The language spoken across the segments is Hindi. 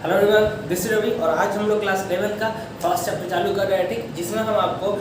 Hello everyone, this is Ravi और आज हम लोग क्लास 11 का फर्स्ट चैप्टर चालू कर रहे हैं। ठीक, जिसमें हम आपको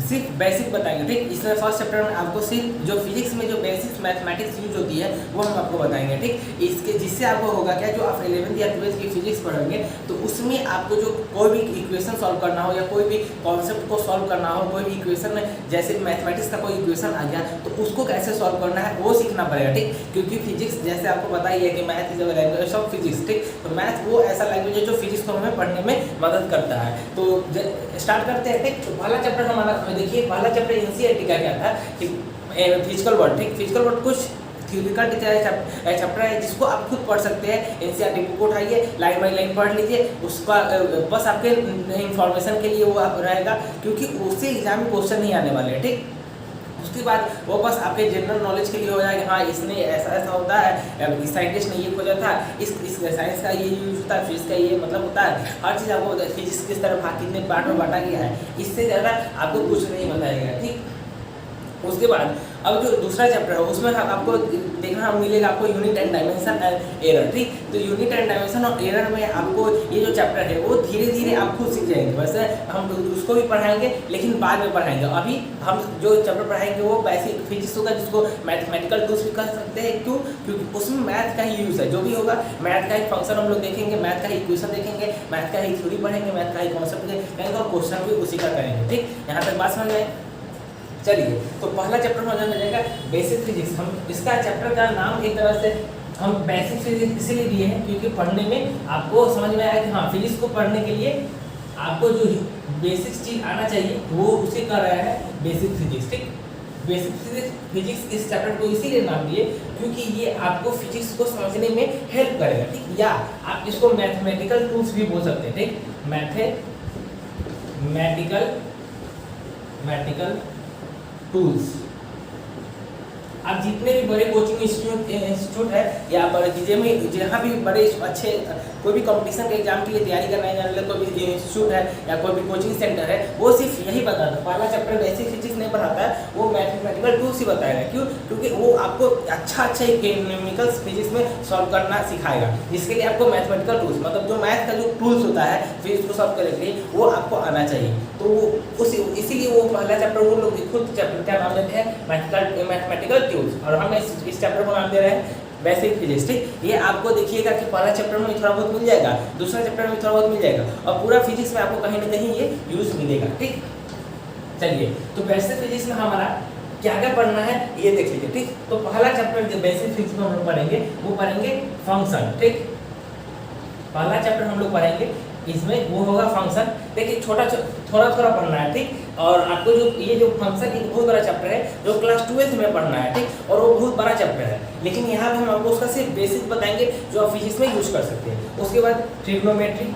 सिर्फ बेसिक बताएंगे। ठीक, इसमें फर्स्ट चैप्टर में आपको सिर्फ जो फिजिक्स में जो बेसिक्स मैथमेटिक्स यूज होती है वो हम आपको बताएंगे। ठीक, इसके जिससे आपको होगा क्या, जो आप 11th या 12th की फिजिक्स पढ़ेंगे तो उसमें आपको जो कोई भी इक्वेशन सॉल्व करना हो या कोई भी कॉन्सेप्ट को सॉल्व करना हो, कोई भी इक्वेशन में जैसे मैथमेटिक्स का कोई इक्वेशन आ गया तो उसको कैसे सॉल्व करना है वो सीखना पड़ेगा। ठीक, क्योंकि फिजिक्स जैसे आपको पता ही है कि math is a language of physics. ठीक, तो मैथ वो ऐसा लैंग्वेज है जो फिजिक्स को हमें पढ़ने में मदद करता है। तो स्टार्ट करते हैं। ठीक, तो पहला चैप्टर हमारा देखिए, पहला चैप्टर एनसीईआरटी का क्या था कि फिजिकल वर्ड। ठीक, फिजिकल वर्ड कुछ थ्योरिटिकल चैप्टर है जिसको आप खुद पढ़ सकते हैं। एनसीईआरटी बुक उठाइए, लाइन बाई लाइन पढ़ लीजिए, उसका बस आपके इंफॉर्मेशन के लिए वो रहेगा, क्योंकि उससे एग्जाम में क्वेश्चन नहीं आने वाले हैं। ठीक, उसके बाद वो बस आपके जनरल नॉलेज के लिए हो जाएगा। हाँ, इसने ऐसा ऐसा होता है, साइंटिस्ट ने ये खोजा था, इस साइंस का ये यूज होता है, फिजिक्स का ये मतलब होता है। हर चीज़ आपको फिजिक्स किस तरह कितने पार्ट में बांटा गया है, इससे ज़्यादा आपको कुछ नहीं बताएगा। ठीक, उसके बाद अब जो दूसरा चैप्टर है उसमें आपको देखना मिलेगा आपको unit and dimension and error. ठीक, तो यूनिट एंड डायमेंशन और एरर में आपको ये जो चैप्टर है वो धीरे धीरे आप खुद सीख जाएंगे। वैसे हम उसको भी पढ़ाएंगे लेकिन बाद में पढ़ाएंगे। अभी हम जो चैप्टर पढ़ाएंगे वो बेसिक फिजिक्स होगा, जिसको मैथमेटिकल टूल्स भी कह सकते हैं। क्यों? क्योंकि उसमें मैथ का ही यूज़ है। जो भी होगा मैथ का ही फंक्शन हम लोग देखेंगे, मैथ का ही इक्वेशन देखेंगे, मैथ का ही थ्योरी पढ़ेंगे, मैथ का ही कॉन्सेप्ट देखेंगे और क्वेश्चन भी उसी का करेंगे। ठीक, यहाँ तक बात समझ में। चलिए, तो पहला चैप्टर हो जाएगा बेसिक फिजिक्स। हम इसका चैप्टर का नाम एक तरह से हम बेसिक फिजिक्स इसीलिए दिए हैं क्योंकि पढ़ने में आपको समझ में आया कि हाँ, फिजिक्स को पढ़ने के लिए आपको जो बेसिक चीज़ आना चाहिए वो उसे कर रहा है बेसिक फिजिक्स। ठीक, बेसिक फिजिक्स इस चैप्टर को इसीलिए नाम दिए क्योंकि ये आपको फिजिक्स को समझने में हेल्प करेगा। ठीक, या आप इसको मैथमेटिकल टूल्स भी बोल सकते हैं। ठीक, मैथमेटिकल टूल्स। आप जितने भी बड़े कोचिंग इंस्टीट्यूट है या जहाँ भी बड़े अच्छे कोई भी कंपटीशन के एग्जाम के लिए तैयारी करना है, कोई भी इंस्टीट्यूट है या कोई भी कोचिंग सेंटर है, वो सिर्फ यही बताता है। पहला चैप्टर बेसिक फिजिक्स नहीं पढ़ाता है, वो मैथमेटिकल टूल्स ही बताएगा। क्यों? क्योंकि वो आपको अच्छा न्यूमेरिकल फिजिक्स में सॉल्व करना सिखाएगा, जिसके लिए आपको मैथमेटिकल टूल्स मतलब जो मैथ का जो टूल्स होता है फिजिक्स को सॉल्व करने के लिए वो आपको आना चाहिए। तो इसीलिए वो पहला चैप्टर वो लोग खुद चैप्टर क्या नाम देते हैं, मैथमेटिकल टूल्स, और हम इस चैप्टर को नाम दे रहे हैं बेसिक फिजिक्स। ठीक, ये आपको देखिएगा कि पहला चैप्टर में थोड़ा बहुत मिल जाएगा, दूसरा चैप्टर में थोड़ा बहुत मिल जाएगा और पूरा फिजिक्स में आपको कहीं ना कहीं ये यूज मिलेगा। ठीक, चलिए, तो बेसिक फिजिक्स में हमारा क्या क्या पढ़ना है ये देख लीजिए। ठीक, तो पहला चैप्टर जो बेसिक फिजिक्स में हम लोग पढ़ेंगे वो पढ़ेंगे फंक्शन। ठीक, पहला चैप्टर हम लोग पढ़ेंगे इसमें वो होगा फंक्शन। देखिए, थोड़ा थोड़ा पढ़ना है। ठीक, और आपको जो ये जो फंक्शन एक बहुत बड़ा चैप्टर है जो क्लास 12th में पढ़ना है। ठीक, और वो बहुत बड़ा चैप्टर है, लेकिन यहाँ पे हम आपको उसका सिर्फ बेसिक बताएंगे जो आप फिजिक्स में यूज कर सकते हैं। उसके बाद ट्रिग्नोमेट्री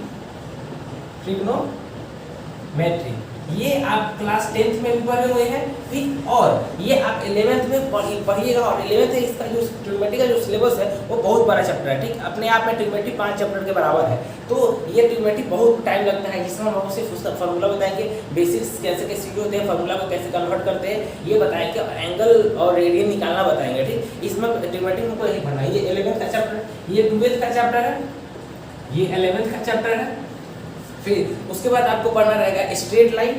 ये आप क्लास 10th में भी पढ़े हुए हैं। ठीक, और ये आप 11th में पढ़िएगा, और 11th में इसका जो ट्रिग्नोमेट्री का जो सिलेबस है वो बहुत बड़ा चैप्टर है। ठीक, अपने आप में ट्रिग्नोमेट्री 5 चैप्टर के बराबर है। तो ये ट्रिग्नोमेट्री बहुत टाइम लगता है, जिसमें हम आपको सिर्फ उसका फार्मूला बताएंगे, बेसिक्स कैसे कैसे यूज होते हैं, फार्मूला को कैसे कन्वर्ट करते हैं ये बताएंगे, एंगल और रेडियन निकालना बताएंगे। ठीक, इसमें ट्रिग्नोमेट्री में यही पढ़ना है। ये 11th का चैप्टर है, ये 12th का चैप्टर है, ये 11th का चैप्टर है। फिर उसके बाद आपको पढ़ना रहेगा स्ट्रेट लाइन,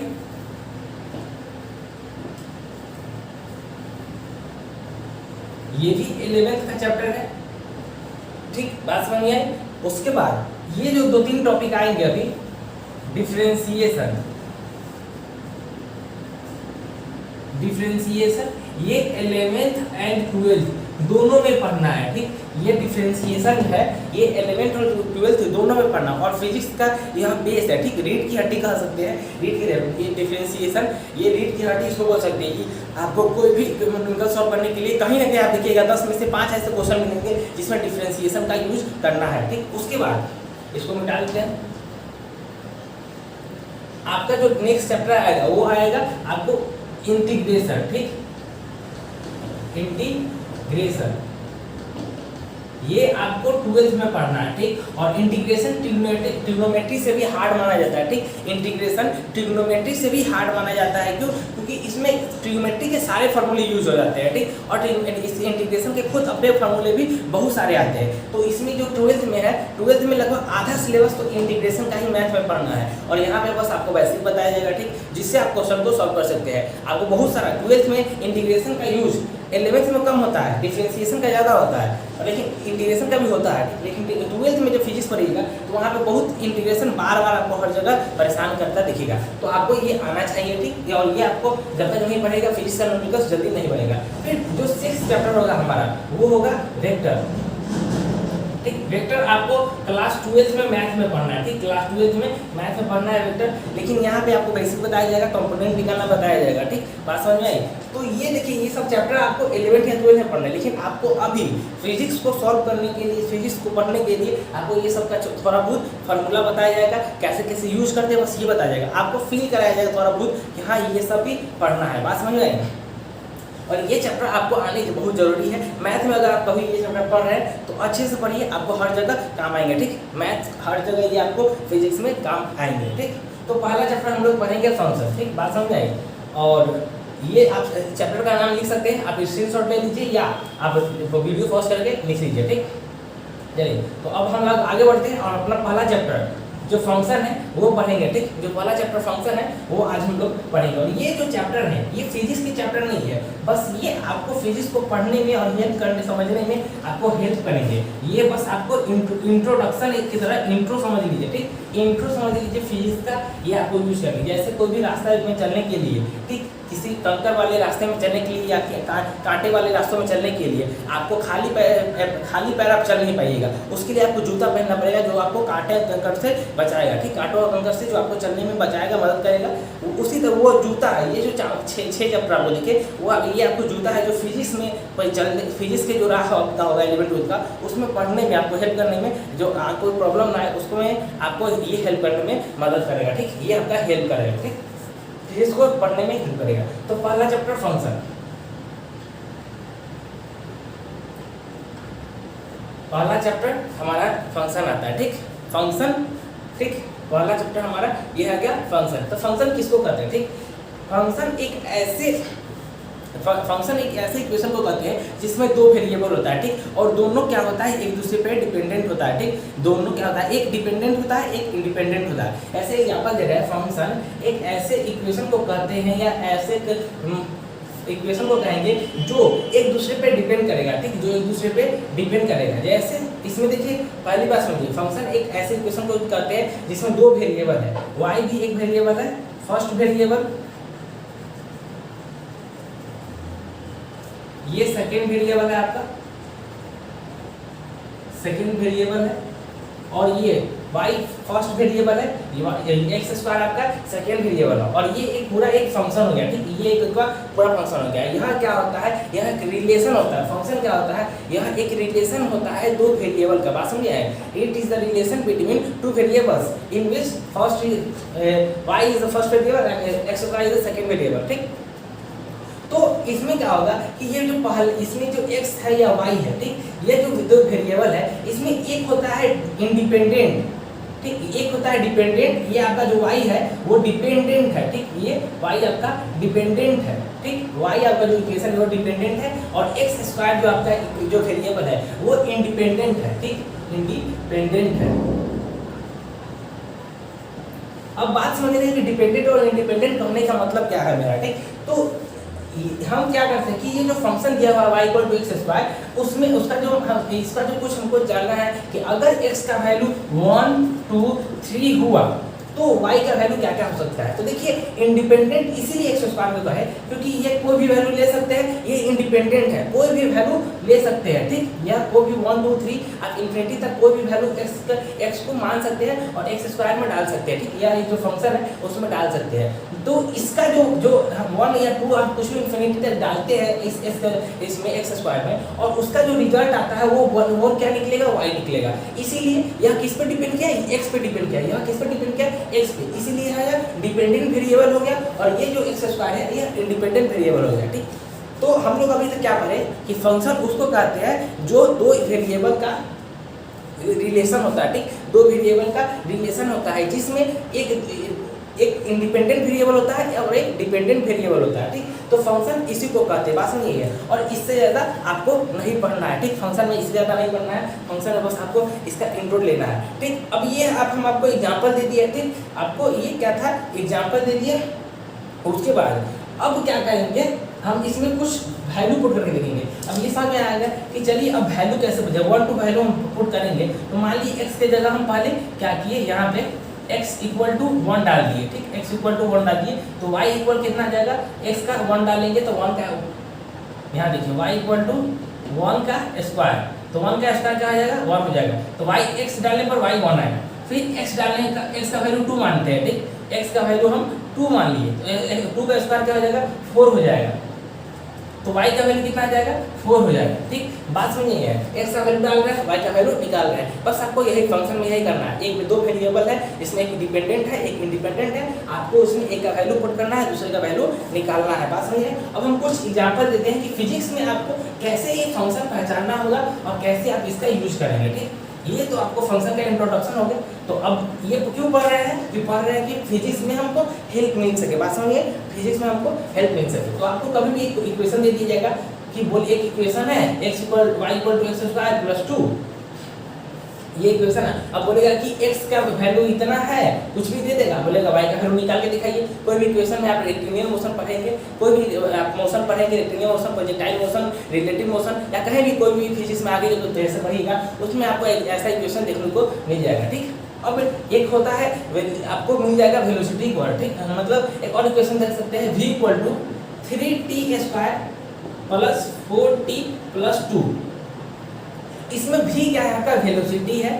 ये भी 11th का चैप्टर है। ठीक, बात समझ आई। उसके बाद ये जो 2-3 टॉपिक आएंगे अभी, डिफरेंशिएशन ये 11th एंड 12th दोनों में पढ़ना है। ठीक, ये डिफरेंशिएशन है, ये 11th और 12th दोनों में पढ़ना, और फिजिक्स का यह बेस है। ठीक, रीढ़ की हड्डी कह सकते हैं, ये डिफरेंशिएशन, ये रीढ़ की हड्डी इसको बोल सकते हैं। आपको कोई भी न्यूमेरिकल सॉल्व करने के लिए कहीं ना कहीं आप देखिएगा 10 में से 5 ऐसे क्वेश्चन मिलेंगे जिसमें डिफरेंशिएशन का यूज करना है। ठीक, उसके बाद इसको मिटा देते हैं। आपका जो नेक्स्ट चैप्टर आएगा वो आएगा आपको इंटीग्रेशन। ठीक, इंटीग्रेशन ये आपको 12th में पढ़ना है, ठीक। और इंटीग्रेशन ट्रिग्नोमेट्री से भी हार्ड माना जाता है, ठीक। इंटीग्रेशन ट्रिग्नोमेट्री से भी हार्ड माना जाता है, क्यों? क्योंकि इसमें ट्रिग्नोमेट्री के सारे फार्मूले यूज हो जाते हैं, ठीक। और इस इंटीग्रेशन के खुद अपने फार्मूले भी बहुत सारे आते हैं। तो इसमें जो 12th में है, 12th में लगभग आधा सिलेबस तो इंटीग्रेशन का ही मैथ में पढ़ना है। और यहाँ पे बस आपको बेसिक बताया जाएगा, ठीक, जिससे आप क्वेश्चन को सॉल्व कर सकते हैं। आपको बहुत सारा 12th में इंटीग्रेशन का यूज 11th में कम होता है, डिफरेंशिएशन का ज़्यादा होता है, लेकिन इंटीग्रेशन का भी होता है, लेकिन 12th में जब फिजिक्स पढ़िएगा तो वहाँ पे बहुत इंटीग्रेशन बार बार आपको हर जगह परेशान करता दिखेगा। तो आपको ये आना चाहिए, ठीक। और ये आपको जब तक नहीं पढ़ेगा फिजिक्स का न्यूमेरिकल्स जल्दी नहीं बनेगा। फिर जो 6th चैप्टर होगा हमारा वो होगा वेक्टर, ठीक। वेक्टर आपको क्लास 12th में मैथ में पढ़ना है, ठीक। क्लास 12th में मैथ में पढ़ना है वेक्टर, लेकिन यहाँ पे आपको बेसिक बताया जाएगा, कंपोनेंट निकालना बताया जाएगा, ठीक। बात समझ में आई? तो ये देखिए ये सब चैप्टर आपको 11th या 12th में पढ़ना है, लेकिन आपको अभी फिजिक्स को सॉल्व करने के लिए, फिजिक्स को पढ़ने के लिए आपको ये सब का थोड़ा बहुत फार्मूला बताया जाएगा, कैसे कैसे यूज करते हैं बस ये बताया जाएगा। आपको फील कराया जाएगा थोड़ा बहुत कि हाँ ये सब भी पढ़ना है। बात समझ में आई? और ये चैप्टर आपको आने की बहुत ज़रूरी है। मैथ में अगर आप कभी ये चैप्टर पढ़ रहे हैं तो अच्छे से पढ़िए, आपको हर जगह काम आएंगे, ठीक। मैथ हर जगह ये आपको फिजिक्स में काम आएंगे, ठीक। तो पहला चैप्टर हम लोग पढ़ेंगे फंक्शन, ठीक। बात समझ आई? और ये आप चैप्टर का नाम लिख सकते हैं, आप स्क्रीनशॉट ले लीजिए या आप वीडियो पॉज करके लिख लीजिए, ठीक। चलिए तो अब हम लोग आगे बढ़ते हैं और अपना पहला चैप्टर जो फंक्शन है वो पढ़ेंगे, ठीक। जो पहला चैप्टर फंक्शन है वो आज हम लोग पढ़ेंगे। और ये जो चैप्टर है ये फिजिक्स के चैप्टर नहीं है, बस ये आपको फिजिक्स को पढ़ने में और हेल्प करने समझने में आपको हेल्प करेंगे। ये बस आपको इंट्रोडक्शन की तरह इंट्रो समझ लीजिए, ठीक। इंट्रो समझ लीजिए फिजिक्स का, ये आपको यूज करेंगे। जैसे कोई भी रास्ता में चलने के लिए, ठीक, किसी कंकर वाले रास्ते में चलने के लिए या कांटे वाले रास्तों में चलने के लिए आपको खाली पैर आप चल नहीं पाइएगा, उसके लिए आपको जूता पहनना पड़ेगा जो आपको कांटे कंकर से बचाएगा, ठीक। कांटों और कंकर से जो आपको चलने में बचाएगा, मदद करेगा। उसी तरह वो जूता है, ये जो 6 चैप्टर आपको देखे वो ये आपको जूता है जो फिजिक्स में फिजिक्स के जो राह होता होगा 11th 12th का, उसमें पढ़ने में आपको हेल्प करने में, जो कोई प्रॉब्लम ना है उसको में आपको ये हेल्प करने में मदद करेगा, ठीक। ये आपका हेल्प करेगा, ठीक, इसको पढ़ने में हेल्प करेगा। तो पहला चैप्टर फंक्शन, पहला चैप्टर हमारा फंक्शन आता है, ठीक। फंक्शन, ठीक, पहला चैप्टर हमारा ये है क्या? फंक्शन। तो फंक्शन किसको कहते हैं, ठीक। फंक्शन एक ऐसे इक्वेशन को कहते हैं जिसमें दो वेरिएबल होता है, ठीक। और दोनों क्या होता है, एक दूसरे पे डिपेंडेंट होता है, ठीक। दोनों क्या होता है, एक डिपेंडेंट होता है, एक इंडिपेंडेंट होता है। ऐसे एग्जांपल दे रहे हैं, फंक्शन एक ऐसे इक्वेशन को कहते हैं या ऐसे इक्वेशन को कहेंगे जो एक दूसरे पे डिपेंड करेगा, ठीक। जो एक दूसरे पे डिपेंड करेगा। जैसे इसमें देखिए पहली बात समझिए, फंक्शन एक ऐसे इक्वेशन को कहते हैं जिसमें दो वेरिएबल है, y भी एक वेरिएबल है, फर्स्ट वेरिएबल, ये सेकेंड वेरिएबल है आपका, सेकेंड वेरिएबल है, और ये y फर्स्ट वेरिएबल है, एक्स स्क्वायर आपका सेकेंड वेरिएबल है। और ये एक पूरा एक फंक्शन हो गया, ठीक। ये एक पूरा फंक्शन हो गया। यहाँ क्या होता है, यह एक रिलेशन होता है। फंक्शन क्या होता है, यह एक रिलेशन होता है दो वेरिएबल का। बात समझे? It is the relation between two variables in which first y is the first variable and x square is the second variable, ठीक। तो इसमें क्या होगा कि ये जो पहले इसमें जो x है या y है, ठीक, ये जो दो वेरिएबल है इसमें एक होता है इंडिपेंडेंट, ठीक, एक होता है डिपेंडेंट। ये आपका जो y है वो डिपेंडेंट है, ठीक। ये y आपका डिपेंडेंट है, ठीक। y आपका जो इक्वेशन है वो डिपेंडेंट है, और एक्स स्क्वायर जो आपका जो वेरिएबल है वो इंडिपेंडेंट है, ठीक, इंडिपेंडेंट है। अब बात समझ रहे हैं कि डिपेंडेंट और इंडिपेंडेंट कहने का मतलब क्या है मेरा, ठीक। तो हम क्या करते हैं कि ये जो फंक्शन दिया हुआ y equal to x square, उसमें उसका जो इसका जो कुछ हमको जानना है कि अगर x का वैल्यू 1 2 3 हुआ तो y का वैल्यू क्या क्या हो सकता है। तो देखिए इंडिपेंडेंट इसीलिए एक्स स्क्वायर में है क्योंकि ये कोई भी वैल्यू ले सकते हैं, ये इंडिपेंडेंट है, कोई भी वैल्यू ले सकते हैं, ठीक। यह कोई भी 1 2 3 आप इन्फिनिटी तक कोई भी वैल्यू x को मान सकते हैं और एक्स स्क्वायर में डाल सकते हैं, ठीक। या जो फंक्शन है उसमें डाल सकते हैं। तो इसका जो 1 या 2 आप कुछ भी इन्फिनिटी तक डालते हैं इसमें एक्स स्क्वायर में, और उसका जो रिजल्ट आता है वो क्या निकलेगा, y निकलेगा। इसीलिए यह किस पे डिपेंड किया है, x पे डिपेंड किया है। यह किस पे डिपेंड किया है, x पे। इसीलिए यह डिपेंडेंट वेरिएबल हो गया, और ये जो एक्स स्क्वायर है यह इंडिपेंडेंट वेरिएबल हो गया, ठीक। तो हम लोग अभी तक क्या पढ़े कि फंक्शन उसको कहते हैं जो दो वेरिएबल का रिलेशन होता है, ठीक, दो वेरिएबल का रिलेशन होता है जिसमें एक इंडिपेंडेंट वेरिएबल होता है और एक डिपेंडेंट वेरिएबल होता है, ठीक। तो फंक्शन इसी को कहते हैं, बात समझिए है। और इससे ज़्यादा आपको नहीं पढ़ना है, ठीक, फंक्शन में इससे ज़्यादा नहीं पढ़ना है, फंक्शन में बस आपको इसका इंट्रो लेना है, ठीक। अब ये हम आपको एग्जांपल दे दिए, ठीक, आपको ये क्या था एग्जांपल दे दिए। उसके बाद अब क्या करेंगे हम इसमें कुछ वैल्यू पुट करके देखेंगे। अब ये समझ में आएगा कि चलिए अब वैल्यू कैसे बचे, 1 टू वैल्यू हम पुट करेंगे। तो मान लीजिए x के जगह हम पहले क्या किए, यहाँ पे x इक्वल टू 1 डाल दिए, ठीक, x इक्वल टू 1 डाल दिए। तो y इक्वल कितना आ जाएगा, x का 1 डालेंगे तो 1 का, यहाँ देखिए y इक्वल टू 1 का स्क्वायर, तो 1 का स्क्वायर क्या आ जाएगा 1 हो जाएगा। तो y x डालने पर y 1 आएगा। फिर x डालने का x का वैल्यू 2 मानते हैं, ठीक, x का वैल्यू हम 2 मान लिए तो 2 का स्क्वायर क्या हो जाएगा 4 हो जाएगा। तो y का वैल्यू कितना आ जाएगा 4 हो जाएगा, ठीक। बात समझिए है, x का वैल्यू डाल रहे हैं, y का वैल्यू निकाल रहे हैं। बस आपको यही फंक्शन में यही करना है। एक में दो वेरिएबल है, इसमें एक डिपेंडेंट है एक इंडिपेंडेंट है, आपको उसमें एक का वैल्यू पुट करना है, दूसरे का वैल्यू निकालना है। बात समझिए। अब हम कुछ एग्जांपल देते हैं कि फिजिक्स में आपको कैसे ये फंक्शन पहचानना होगा और कैसे आप इसका यूज करेंगे, ठीक। ये तो आपको फंक्शन का इंट्रोडक्शन हो गया। तो अब ये क्यों पढ़ रहे हैं कि पढ़ रहे हैं कि फिजिक्स में हमको हेल्प मिल सके। बात समझिए, फिजिक्स में हमको हेल्प मिल सके। तो आपको कभी भी एक इक्वेशन दे दी जाएगा कि बोलिए एक इक्वेशन है x equal y equal to x square plus 2, ये इक्वेशन है। अब बोलेगा कि x का वैल्यू इतना है, कुछ भी दे देगा, बोलेगा y का वैल्यू निकाल के दिखाइए। कोई भी इक्वेशन में आप रेक्टेंगुलर मोशन पढ़ेंगे, कोई भी आप मोशन पढ़ेंगे, rectangular motion, projectile motion, relative motion या कहीं भी कोई भी फिजिक्स में आगे जो जैसे पढ़िएगा उसमें आपको एक ऐसा इक्वेशन देखने को मिल जाएगा, ठीक। अब एक होता है आपको मिल जाएगा वेलोसिटी इक्वल, ठीक, मतलब एक और इक्वेशन देख सकते हैं v equal to 3t square plus 4t plus 2। इसमें v क्या है आपका वेलोसिटी है,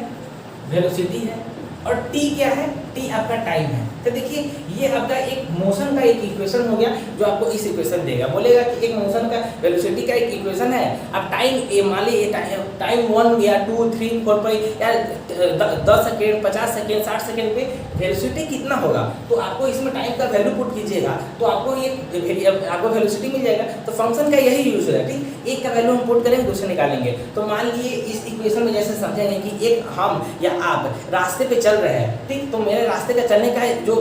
वेलोसिटी है, और t क्या है, t आपका टाइम है। तो देखिए ये आपका एक मोशन का एक इक्वेशन हो गया जो आपको इस इक्वेशन देगा। बोलेगा कि एक मोशन का वेलोसिटी का एक इक्वेशन है, अब टाइम ए मान लीजिए टाइम 1 या 2 3 4 पर या 10 सेकेंड 50 सेकेंड 60 सेकेंड पे वेलोसिटी कितना होगा, तो आपको इसमें टाइम का वैल्यू पुट कीजिएगा तो आपको ये आपको वेलोसिटी मिल जाएगा। तो फंक्शन का यही यूज है, ठीक। एक का वैल्यू हम पुट करेंगे दूसरे निकालेंगे। तो मान लीजिए इस इक्वेशन में जैसे समझेंगे कि एक हम या आप रास्ते पे चल रहे हैं, ठीक, तो मेरे रास्ते का चलने का जो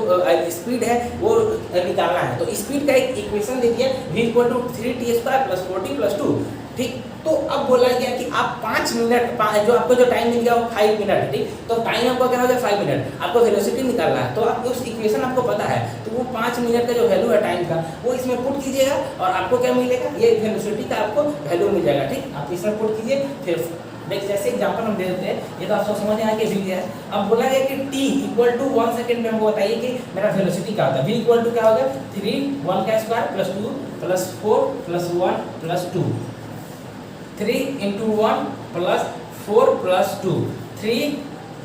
स्पीड है वो निकालना है। तो स्पीड का एक इक्वेशन दे दिया v equal to 3t square plus 4t plus 2, ठीक। तो अब बोला गया कि आप 5 मिनट जो आपको जो टाइम मिल गया वो 5 मिनट है, ठीक। तो टाइम आपको क्या हो गया 5 मिनट, आपको वेलोसिटी निकालना है। तो आप उस इक्वेशन आपको पता है, तो वो 5 मिनट का जो वैल्यू है टाइम का वो इसमें पुट कीजिएगा और आपको क्या मिलेगा, ये वेलोसिटी का आपको वैल्यू मिल जाएगा, ठीक। आप इसमें पुट कीजिए। फिर देख जैसे एग्जांपल हम दे देते हैं, ये तो आपको समझ में आया कि v है। अब बोला गया कि t इक्वल टू 1 सेकंड में हमको बताइए कि मेरा वेलोसिटी क्या होता है। v इक्वल टू क्या होगा 3 1 का square plus 2 plus 4 plus 1 plus 2, 3 into 1 plus 4 plus 2, 3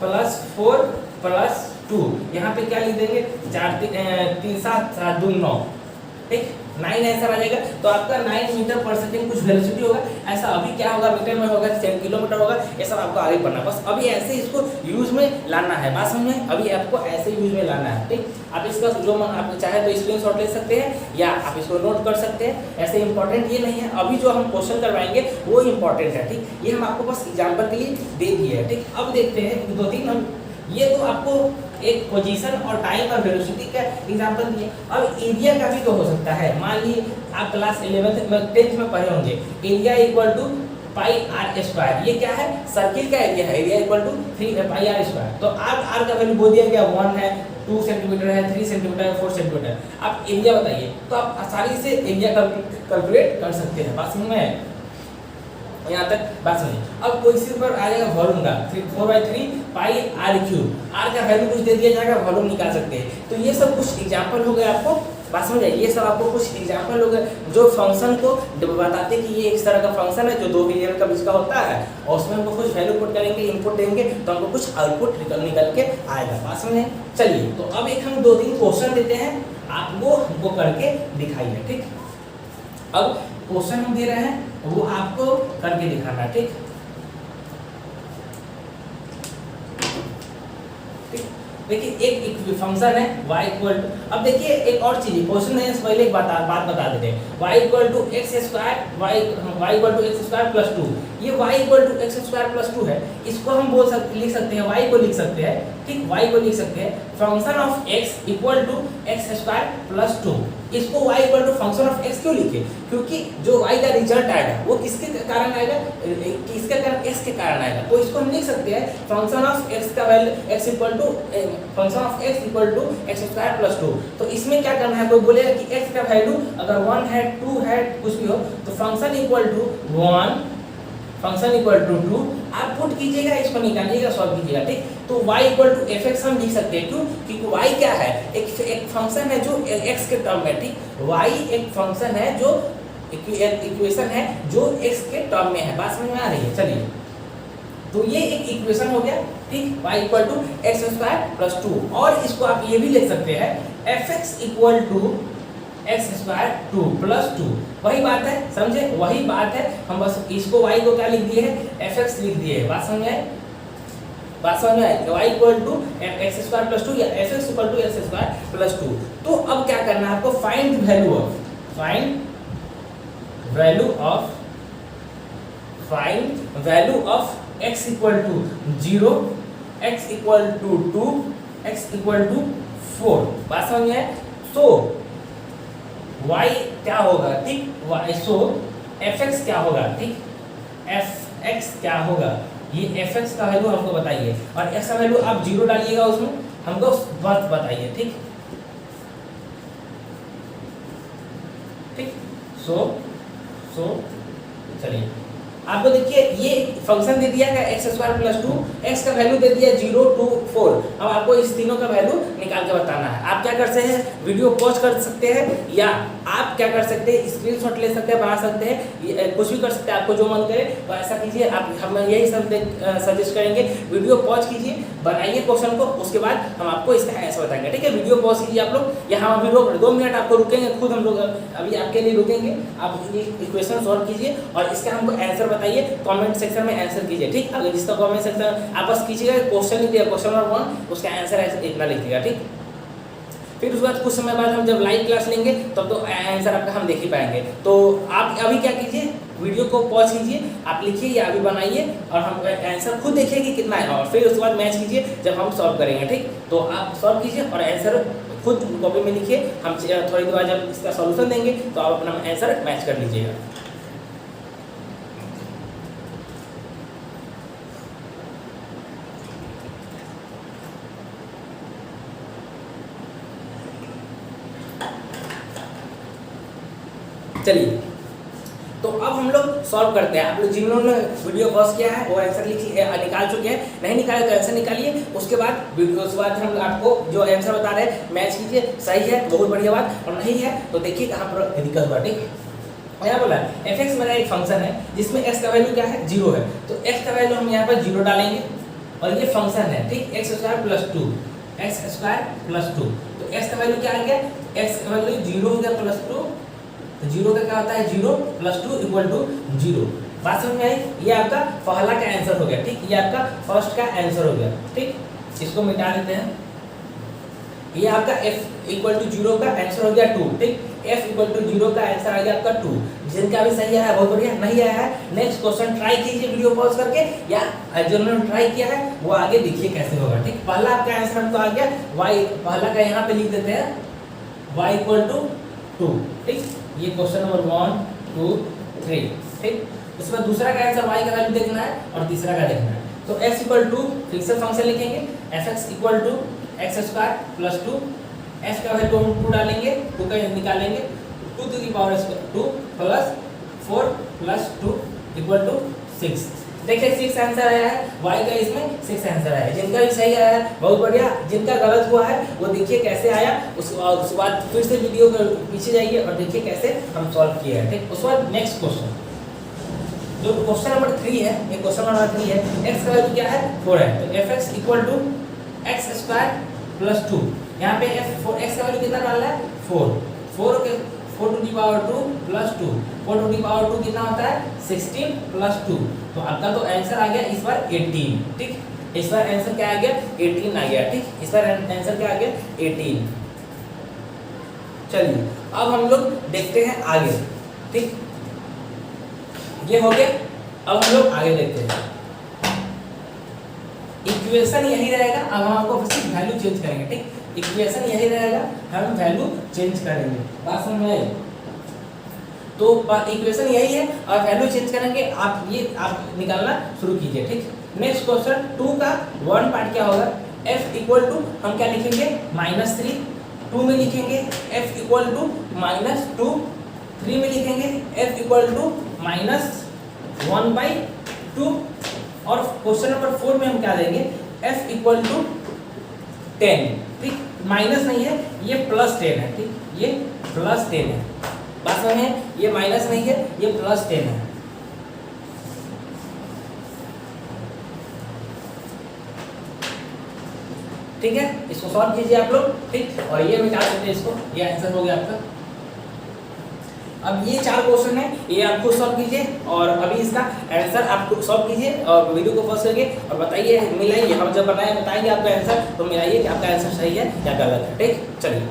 plus 4 plus 2, यहाँ पे क्या लिख देंगे 4 3 7 7 2 9, ठीक, 9 आंसर आ जाएगा। तो आपका 9 मीटर पर सेकंड कुछ वेलोसिटी होगा। ऐसा अभी क्या होगा मीटर में होगा 10 किलोमीटर होगा, ये सब आपको आगे पढ़ना। बस अभी ऐसे इसको यूज में लाना है। बात समझ में, अभी आपको ऐसे यूज में लाना है, ठीक। आप इसका जो मन आप चाहे तो स्क्रीनशॉट ले सकते हैं या आप इसको नोट कर सकते हैं। ऐसे इंपॉर्टेंट ये नहीं है, अभी जो हम क्वेश्चन करवाएंगे वो इंपॉर्टेंट है, ठीक। ये हम आपको बस एग्जाम्पल के लिए दे दिए है, ठीक। अब देखते हैं 2-3 हम, ये तो आपको एक पोजीशन और टाइम और वेलोसिटी का एग्जांपल दिए। अब एरिया का भी तो हो सकता है। मान लीजिए आप क्लास 11th में 10th में पढ़े होंगे, area equal to pi r square. ये क्या है, सर्किल का एरिया है, area equal to 3 pi r square. तो आर का वैल्यू बोल दिया गया 1 है, 2 सेंटीमीटर है, 3 सेंटीमीटर है, 4 सेंटीमीटर। आप एरिया बताइए, तो आप आसानी से एरिया कैलकुलेट कर सकते हैं। बात समझ में, यहाँ तक बात समझिए। अब क्वेश्चन पर आ जाएगा वॉल्यूम का 4/3 पाई आर क्यूब। आर का वैल्यू कुछ दे दिया जाएगा, वॉल्यूम निकाल सकते हैं। तो ये सब कुछ एग्जांपल हो गए आपको। बात समझ आइए, ये सब आपको कुछ एग्जांपल हो गए जो फंक्शन को बताते हैं कि ये इस तरह का फंक्शन है जो दो वेरिएबल का बीच का होता है और उसमें हमको कुछ वैल्यू पुट करेंगे, इनपुट देंगे तो हमको कुछ आउटपुट निकल के आएगा। बात समझे। चलिए तो अब एक हम 2-3 क्वेश्चन देते हैं, आप वो हमको करके दिखाइए, ठीक। अब क्वेश्चन हम दे रहे हैं वो आपको करके दिखाना, ठीक। देखिए एक फंक्शन है y इक्वल टू, अब देखिए एक और चीज क्वेश्चन है, पहले एक बात बता देते हैं। y equal to x square, y equal to x square plus 2, ये y equal to x square plus 2 है, इसको हम लिख सकते हैं, y को लिख सकते हैं, ठीक, y को लिख सकते हैं function of x equal to x square plus 2। इसको y equal to function of x क्यों लिखे? क्योंकि जो y का रिजल्ट आएगा वो किसके कारण आएगा, किसके कारण, x के कारण आएगा। तो इसको हम लिख सकते हैं फंक्शन ऑफ x का value x equal to function of x equal to x square plus 2। तो इसमें क्या करना है, कोई बोलेगा कि x का वैल्यू अगर 1 है 2 है कुछ भी हो तो function equal to 1 function equal to 2 आप पुट कीजिएगा, इसको निकालिएगा, सॉल्व कीजिएगा, ठीक। तो y equal to f x हम लिख सकते हैं, क्यों? क्योंकि y क्या है, एक फंक्शन है जो x के टर्म में, ठीक, y एक फंक्शन है जो इक्वेशन है जो x के टर्म में है। बात समझ में आ रही है? चलिए, तो ये एक इक्वेशन हो गया, ठीक, y equal to x square plus 2। और इसको आप ये भी लिख सकते हैं f x equal to x square 2 plus 2। वही बात है, समझे, वही बात है। हम बस इसको y को क्या लिख दिए है, एफ एक्स लिख दिए है। बात समझ में आई? बात समझ में आई? y equal to x square plus 2 या f x equal to x square plus 2। तो अब क्या करना है आपको, find value of x equal to 0, x equal to 2, x equal to 4। बात समझ में आए? सो y क्या होगा, ठीक, y सो fx क्या होगा, ठीक, fx क्या होगा, ये fx का वैल्यू हमको बताइए और x का वैल्यू आप 0 डालिएगा, उसमें हमको बात बताइए, ठीक, ठीक। सो चलिए, आपको देखिए ये फंक्शन दे दिया है एक्स स्क्वायर प्लस 2, एक्स का वैल्यू दे दिया 0 2 4। अब आपको इस तीनों का वैल्यू निकाल के बताना है। आप क्या कर सकते हैं, वीडियो पॉज कर सकते हैं, या आप क्या कर सकते हैं, स्क्रीनशॉट ले सकते हैं, बना सकते हैं, कुछ भी कर सकते हैं, आपको जो मन करे वो ऐसा कीजिए। आप हम यही सजेस्ट करेंगे, वीडियो पॉज कीजिए, बनाइए क्वेश्चन को, उसके बाद हम आपको इसका आंसर बताएंगे, ठीक है। वीडियो पॉज कीजिए आप लोग, या हम वीडियो 2 मिनट आपको रुकेंगे, खुद हम लोग अभी आपके लिए रुकेंगे, आप ये इक्वेशन सॉल्व कीजिए और इसका हमको आंसर बताइए, कमेंट सेक्शन में आंसर कीजिए, ठीक। अगर जिसका कमेंट सेक्शन आप बस कीजिएगा, क्वेश्चन लिख दिया, क्वेश्चन नंबर 1, उसका आंसर इतना लिख दिया, ठीक। फिर उसके बाद कुछ समय बाद हम जब लाइव क्लास लेंगे तब तो आंसर आपका हम देख ही पाएंगे। तो आप अभी क्या कीजिए, वीडियो को पॉज कीजिए, आप लिखिए या अभी बनाइए और हम आंसर खुद देखिए कि कितना है, और फिर उसके बाद मैच कीजिए जब हम सॉल्व करेंगे, ठीक। तो आप सॉल्व कीजिए और आंसर खुद कॉपी में लिखिए, हम थोड़ी देर बाद जब इसका सॉल्यूशन देंगे तो आप अपना आंसर मैच कर लीजिएगा। चलिए, तो अब हम लोग सॉल्व करते हैं। आप लोग जिन्होंने वीडियो पॉज किया है वो आंसर निकाल चुके हैं, नहीं निकाले तो आंसर निकालिए। उसके बाद हम आपको जो आंसर बता रहे हैं मैच कीजिए, सही है बहुत बढ़िया बात, और नहीं है तो देखिए कहाँ पर दिक्कत हुआ, ठीक। यहाँ बोला एफ एक्स मेरा एक फंक्शन है जिसमें एक्स का वैल्यू क्या है, 0 है, तो एक्स का वैल्यू हम यहाँ पर 0 डालेंगे और ये फंक्शन है, ठीक, x square plus 2, x square plus 2। तो एक्स का वैल्यू क्या आ गया, एक्स का वैल्यू 0 हो गया प्लस 2, तो 0 का क्या होता है 0 प्लस 2 इक्वल टू 0। बात समझ में आई? ये आपका पहला का आंसर हो गया, ठीक, ये आपका फर्स्ट का आंसर हो गया, ठीक। इसको मिटा देते हैं, ये आपका f इक्वल टू 0 का आंसर हो गया 2, ठीक, f इक्वल टू 0 का आंसर आ गया आपका 2। जिनका भी सही आया है बहुत बढ़िया, नहीं आया है नेक्स्ट क्वेश्चन ट्राई कीजिए वीडियो पॉज करके, या जिन्होंने ट्राई किया है वो आगे देखिए कैसे होगा, ठीक। पहला आपका आंसर तो आ गया y, पहला का यहाँ पे लिख देते हैं y इक्वल टू 2, ठीक, ये क्वेश्चन नंबर 1 2 3, ठीक। उसके बाद दूसरा का आंसर y का वैल्यू देखना है और तीसरा का देखना है। तो x इक्वल टू फिर से फंक्शन लिखेंगे f x equal to x square plus 2, f का वैल्यू हम 2 डालेंगे, 2 का निकालेंगे, 2 to the power 2 plus 4 plus 2 equal to 6। देखिए 6 आंसर आया है, y का इसमें 6 आंसर आया है। जिनका भी सही आया है बहुत बढ़िया, जिनका गलत हुआ है वो देखिए कैसे आया, उसके बाद फिर से वीडियो के पीछे जाइए और देखिए कैसे हम सॉल्व किए हैं, ठीक। उसके बाद नेक्स्ट क्वेश्चन, जो क्वेश्चन नंबर 3 है, ये क्वेश्चन नंबर 3 है, x का वैल्यू क्या है 4 है, तो f x equal to x square plus 2। यहाँ पे x का वैल्यू कितना डालना है 4 के 4 to the power 2 plus 2, 4 to the power 2 कितना होता है 16 प्लस 2। तो आपका तो आंसर आ गया इस बार 18, ठीक। इस बार आंसर क्या आ गया 18 आ गया। ठीक, इस बार आंसर क्या आ गया 18। चलिए अब हम लोग देखते हैं आगे। ठीक, ये हो गया। अब हम लोग आगे देखते हैं। इक्वेशन यही रहेगा, अब हम आपको सिर्फ वैल्यू चेंज करेंगे। ठीक, इक्वेशन यही रहेगा, हम वैल्यू चेंज करेंगे। बात समझ में आई? तो इक्वेशन यही है और वैल्यू चेंज करेंगे। आप निकालना शुरू कीजिए। ठीक, नेक्स्ट क्वेश्चन 2 का 1 पार्ट क्या होगा, f इक्वल टू हम क्या लिखेंगे -3, 2 में लिखेंगे f इक्वल टू -2, 3 में लिखेंगे f इक्वल टू -1/2 और क्वेश्चन नंबर 4 में हम क्या देंगे f इक्वल टू 10। ठीक, माइनस नहीं है, ये +10 है। ठीक, ये +10 है। बात समझ में? ये माइनस नहीं है, ये +10 है। ठीक है, इसको सॉल्व कीजिए आप लोग। ठीक, और ये मिटा देते हैं इसको, ये आंसर हो गया आपका। अब ये 4 क्वेश्चन है, ये आप खुद सॉल्व कीजिए और अभी इसका आंसर आप खुद सॉल्व कीजिए और वीडियो को पॉज करके और बताइए, मिलाइए। हम जब बताएंगे आपका आंसर तो मिलाइए कि आपका आंसर सही है या गलत है। ठीक, चलिए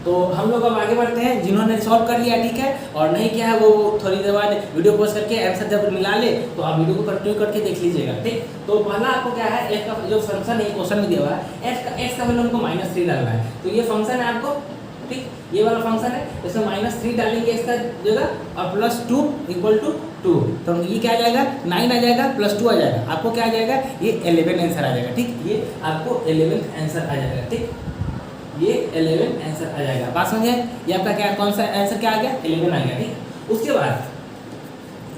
तो हम लोग अब आगे बढ़ते हैं। जिन्होंने सॉल्व कर लिया ठीक है, और नहीं किया है वो थोड़ी देर बाद वीडियो पॉज करके आंसर जब मिला ले तो आप वीडियो को कंटिन्यू करके देख लीजिएगा। ठीक, तो पहला आपको क्या है, f का जो फंक्शन है, क्वेश्चन में दिया हुआ है x का वैल्यू हमको -3 डालना है। तो ये फंक्शन है आपको, ठीक, ये वाला फंक्शन है, इसमें -3 डालेंगे इसका जगह और +2 इक्वल टू 2, तो ये क्या आ जाएगा 9 आ जाएगा, +2 आ जाएगा, आपको क्या आ जाएगा ये 11 आंसर आ जाएगा। ठीक, ये आपको 11th आंसर आ जाएगा। ठीक, ये 11 आंसर आ जाएगा। बात समझे? ये आपका क्या, कौन सा आंसर क्या आ गया 11 आ गया। ठीक, उसके बाद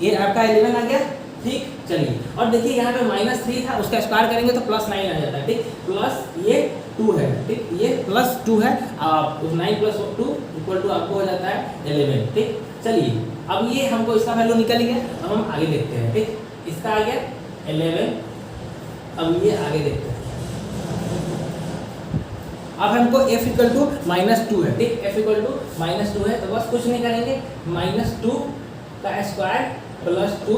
ये आपका 11 आ गया। ठीक, चलिए और देखिए यहाँ पे -3 था, उसका स्क्वायर करेंगे तो +9 आ जाता है। ठीक, प्लस ये 2 है। ठीक, ये +2 है, आप 9 + 2 इक्वल टू आपको हो जाता है 11। ठीक, चलिए अब ये हमको इसका वैल्यू निकल गया। अब हम आगे देखते हैं। ठीक, इसका आ गया 11। अब ये आगे देखते हैं। अब हमको f इक्वल टू -2 है। ठीक, f इक्वल टू -2 है, तो बस कुछ नहीं करेंगे, -2 का square +2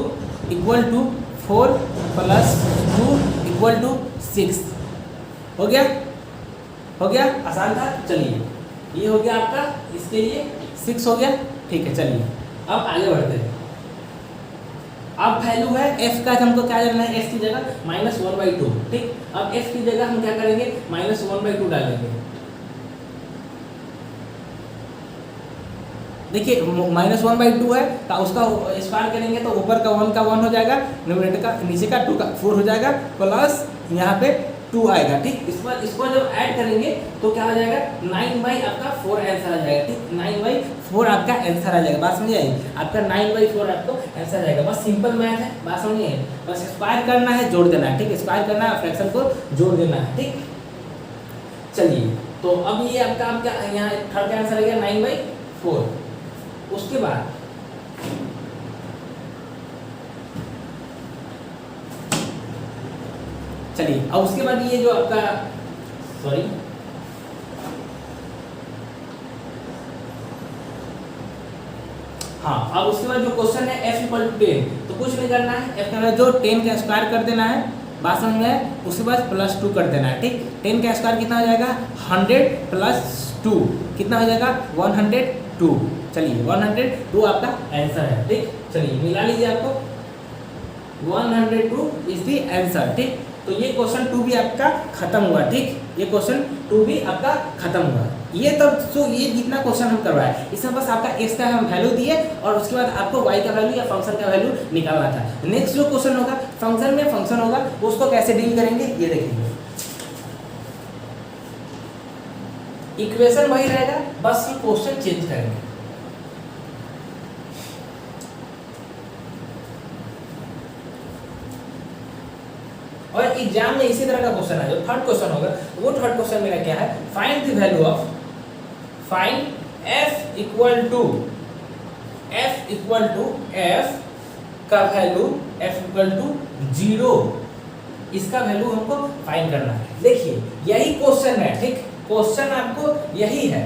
equal to 4 + 2 equal to 6। हो गया? हो गया? आसान था। चलिए ये हो गया आपका, इसके लिए 6 हो गया। ठीक है, चलिए अब आगे बढ़ते हैं। अब वैल्यू है f का, हमको क्या करना है, f की जगह -1/2। ठीक, अब f की जगह हम क्या करेंगे -1/2 डालेंगे। देखिए -1/2 है तो उसका स्क्वायर करेंगे तो ऊपर का 1 का 1 हो जाएगा, न्यूमरेटर का नीचे का 2 का 4 हो जाएगा, प्लस यहाँ पे 2 आएगा। ठीक, इस पर इसको जब ऐड करेंगे तो क्या हो जाएगा 9/4 आपका आंसर आ जाएगा। ठीक, 9/4 आपका आंसर आ जाएगा। बात समझिए? आपका 9/4 आपको आंसर आ जाएगा। बस सिंपल मैथ है। बात समझिए? बस स्क्वायर करना है, जोड़ देना है। ठीक, स्क्वायर करना है, फ्रैक्शन को जोड़ देना है। ठीक, चलिए तो अब ये आपका क्या यहाँ थर्ड आंसर आ गया 9/4। उसके बाद चलिए अब उसके बाद ये जो आपका सॉरी हाँ, अब उसके बाद जो क्वेश्चन है f = 10, तो कुछ नहीं करना है, f का जो 10 का स्क्वायर कर देना है। बात समझ में? उसके बाद +2 कर देना है। ठीक, 10 का स्क्वायर कितना हो जाएगा 100 + 2 कितना हो जाएगा 102। चलिए 102 आपका आंसर है। ठीक, चलिए मिला लीजिए, आपको 102 इज द आंसर। ठीक, तो ये क्वेश्चन 2 भी आपका खत्म हुआ। ठीक, ये क्वेश्चन 2 भी आपका खत्म हुआ। ये तो ये जितना क्वेश्चन हम करवाए इसमें बस आपका x का हम वैल्यू दिए और उसके बाद आपको y का वैल्यू या फंक्शन का वैल्यू निकालना था। नेक्स्ट जो क्वेश्चन होगा फंक्शन में फंक्शन होगा, उसको कैसे डील करेंगे ये देखेंगे। इक्वेशन वही रहेगा, बस हम क्वेश्चन चेंज करेंगे। और एग्जाम में इसी तरह का क्वेश्चन है, जो थर्ड क्वेश्चन होगा वो थर्ड क्वेश्चन मेरा क्या है, find the value of find f equal to f का वैल्यू f इक्वल टू 0 इसका वैल्यू हमको फाइंड करना है। देखिए यही क्वेश्चन है, ठीक, क्वेश्चन आपको यही है,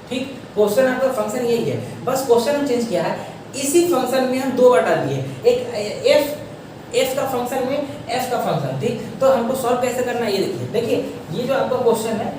ठीक, क्वेश्चन आपका फंक्शन यही है, बस क्वेश्चन हम चेंज किया है। इसी फंक्शन में हम दो बार डाल दिए, एक एफ का फंक्शन में एफ का फंक्शन, ठीक। तो हमको सॉल्व कैसे करना है ये देखिए ये जो आपका क्वेश्चन है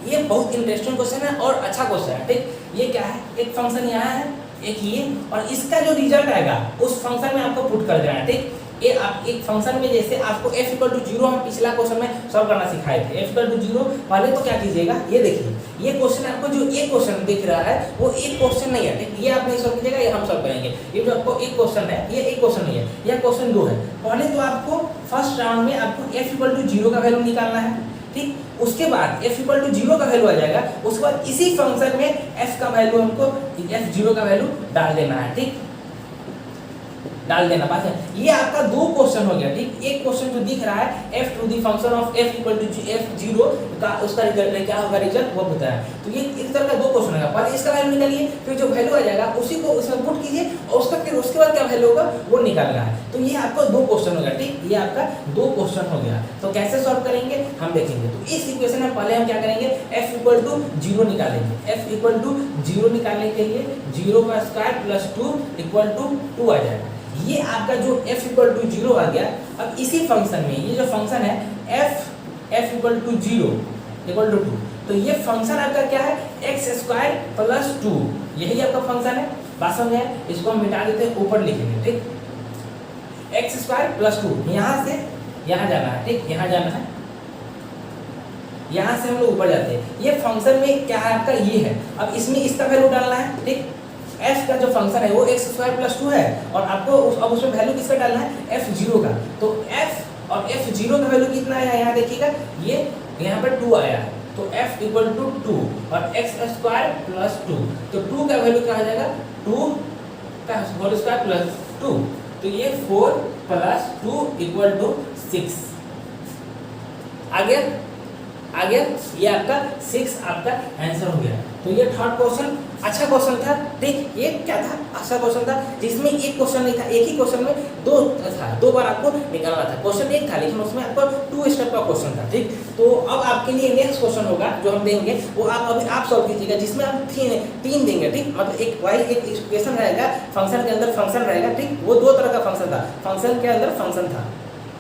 ये बहुत इंटरेस्टिंग क्वेश्चन है और अच्छा क्वेश्चन है, ठीक। ये क्या है, एक फंक्शन यहाँ है, एक ये, और इसका जो रिजल्ट आएगा उस फंक्शन में आपको पुट कर देना है, ठीक। ये आप एक फंक्शन में जैसे आपको f इक्वल टू 0 हम पिछला क्वेश्चन में सॉल्व करना सिखाए थे, f इक्वल टू 0 पहले तो क्या कीजिएगा, ये देखिए ये क्वेश्चन आपको जो एक क्वेश्चन दिख रहा है वो एक क्वेश्चन नहीं है, ठीक। ये आप नहीं सॉल्व कीजिएगा, ये हम सॉल्व करेंगे। ये जो आपको एक क्वेश्चन है ये एक क्वेश्चन नहीं है, यह क्वेश्चन 2 है। पहले तो आपको फर्स्ट राउंड में आपको f इक्वल टू 0 का वैल्यू निकालना है, ठीक। उसके बाद f इक्वल टू 0 का वैल्यू आ जाएगा, उसके बाद इसी फंक्शन में f का वैल्यू हमको f0 का वैल्यू डाल देना है, ठीक, डाल देना। बात है ये आपका दो क्वेश्चन हो गया, ठीक। एक क्वेश्चन जो दिख रहा है f to the function of f equal to f0 का उसका रिजल्ट क्या होगा, रिजल्ट वो होता है। तो ये इस तरह का दो क्वेश्चन होगा, पहले इसका वैल्यू निकालिए, फिर जो वैल्यू आ जाएगा उसी को उसमें पुट कीजिए और उसका फिर उसके बाद क्या वैल्यू होगा वो निकालना है। तो ये आपका दो क्वेश्चन हो गया, ठीक, ये आपका दो क्वेश्चन हो गया। तो कैसे सॉल्व करेंगे हम देखेंगे। तो इस इक्वेशन में पहले हम क्या करेंगे, f इक्वल टू 0 निकालेंगे। f इक्वल टू 0 निकालने के लिए 0 का स्क्वायर प्लस 2 इक्वल टू 2 आ जाएगा। ये आपका जो f इक्वल टू 0 आ गया। अब इसी फंक्शन में ये जो फंक्शन है f equal to 0 equal to 2, तो ये फंक्शन आपका क्या है, x स्क्वायर प्लस 2, यही आपका फंक्शन है। बात समझ आए, इसको हम मिटा देते हैं, ऊपर लिखेंगे, ठीक। x स्क्वायर प्लस 2 यहाँ से यहाँ जाना है, ठीक, यहाँ जाना है, यहाँ से हम लोग ऊपर जाते हैं। ये फंक्शन में क्या है आपका ये है। अब इसमें इसका वैल्यू डालना है, ठीक। f का जो फंक्शन है वो x स्क्वायर प्लस 2 है और आपको अब उसमें वैल्यू किसका डालना है, f0 का। तो f और f0 का वैल्यू कितना है यहाँ देखिएगा, ये यहाँ पर 2 आया है, तो f इक्वल टू 2 और x स्क्वायर प्लस 2, तो 2 का वैल्यू क्या आ जाएगा, 2 का होल स्क्वायर प्लस 2, तो ये 4 प्लस 2 इक्वल टू 6 आ गया। ये आपका 6 आपका आंसर हो गया। तो ये थर्ड क्वेश्चन अच्छा क्वेश्चन था, ठीक। ये क्या था, अच्छा क्वेश्चन था जिसमें एक क्वेश्चन नहीं था, एक ही क्वेश्चन में दो था, दो बार आपको निकालना था। क्वेश्चन एक था लेकिन उसमें आपको 2 स्टेप का क्वेश्चन था, ठीक। तो अब आपके लिए नेक्स्ट क्वेश्चन होगा जो हम देंगे वो आप अभी आप सॉल्व कीजिएगा, जिसमें हम तीन देंगे, ठीक। मतलब एक इक्वेशन रहेगा, फंक्शन के अंदर फंक्शन रहेगा, ठीक। वो दो तरह का फंक्शन था, फंक्शन के अंदर फंक्शन था।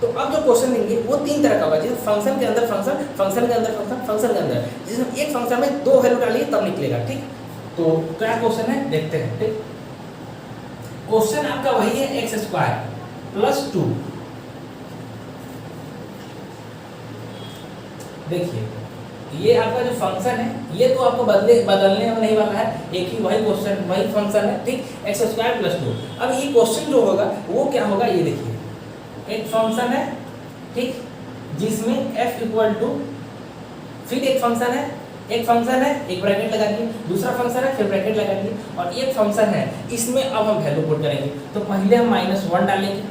तो अब जो क्वेश्चन देंगे वो 3 तरह का होगा, जैसे फंक्शन के अंदर फंक्शन, फंक्शन के अंदर फंक्शन, फंक्शन के अंदर, जिसमें एक फंक्शन में 2 वैल्यू डालिए तब निकलेगा, ठीक। तो क्या क्वेश्चन है देखते हैं, ठीक। क्वेश्चन आपका वही है, एक्स स्क्वायर प्लस 2। देखिए ये आपका जो फंक्शन है ये तो आपको बदलने में नहीं वाला है, एक ही वही क्वेश्चन वही फंक्शन है, ठीक। X square plus 2। अब ये क्वेश्चन जो होगा वो क्या होगा, ये देखिए एक फंक्शन है, ठीक, जिसमें f इक्वल टू, फिर एक फंक्शन है एक ब्रैकेट लगा दिए, दूसरा फंक्शन है फिर ब्रैकेट लगा दिए, और एक फंक्शन है इसमें अब हम वैल्यू पुट करेंगे। तो पहले हम -1 डालेंगे,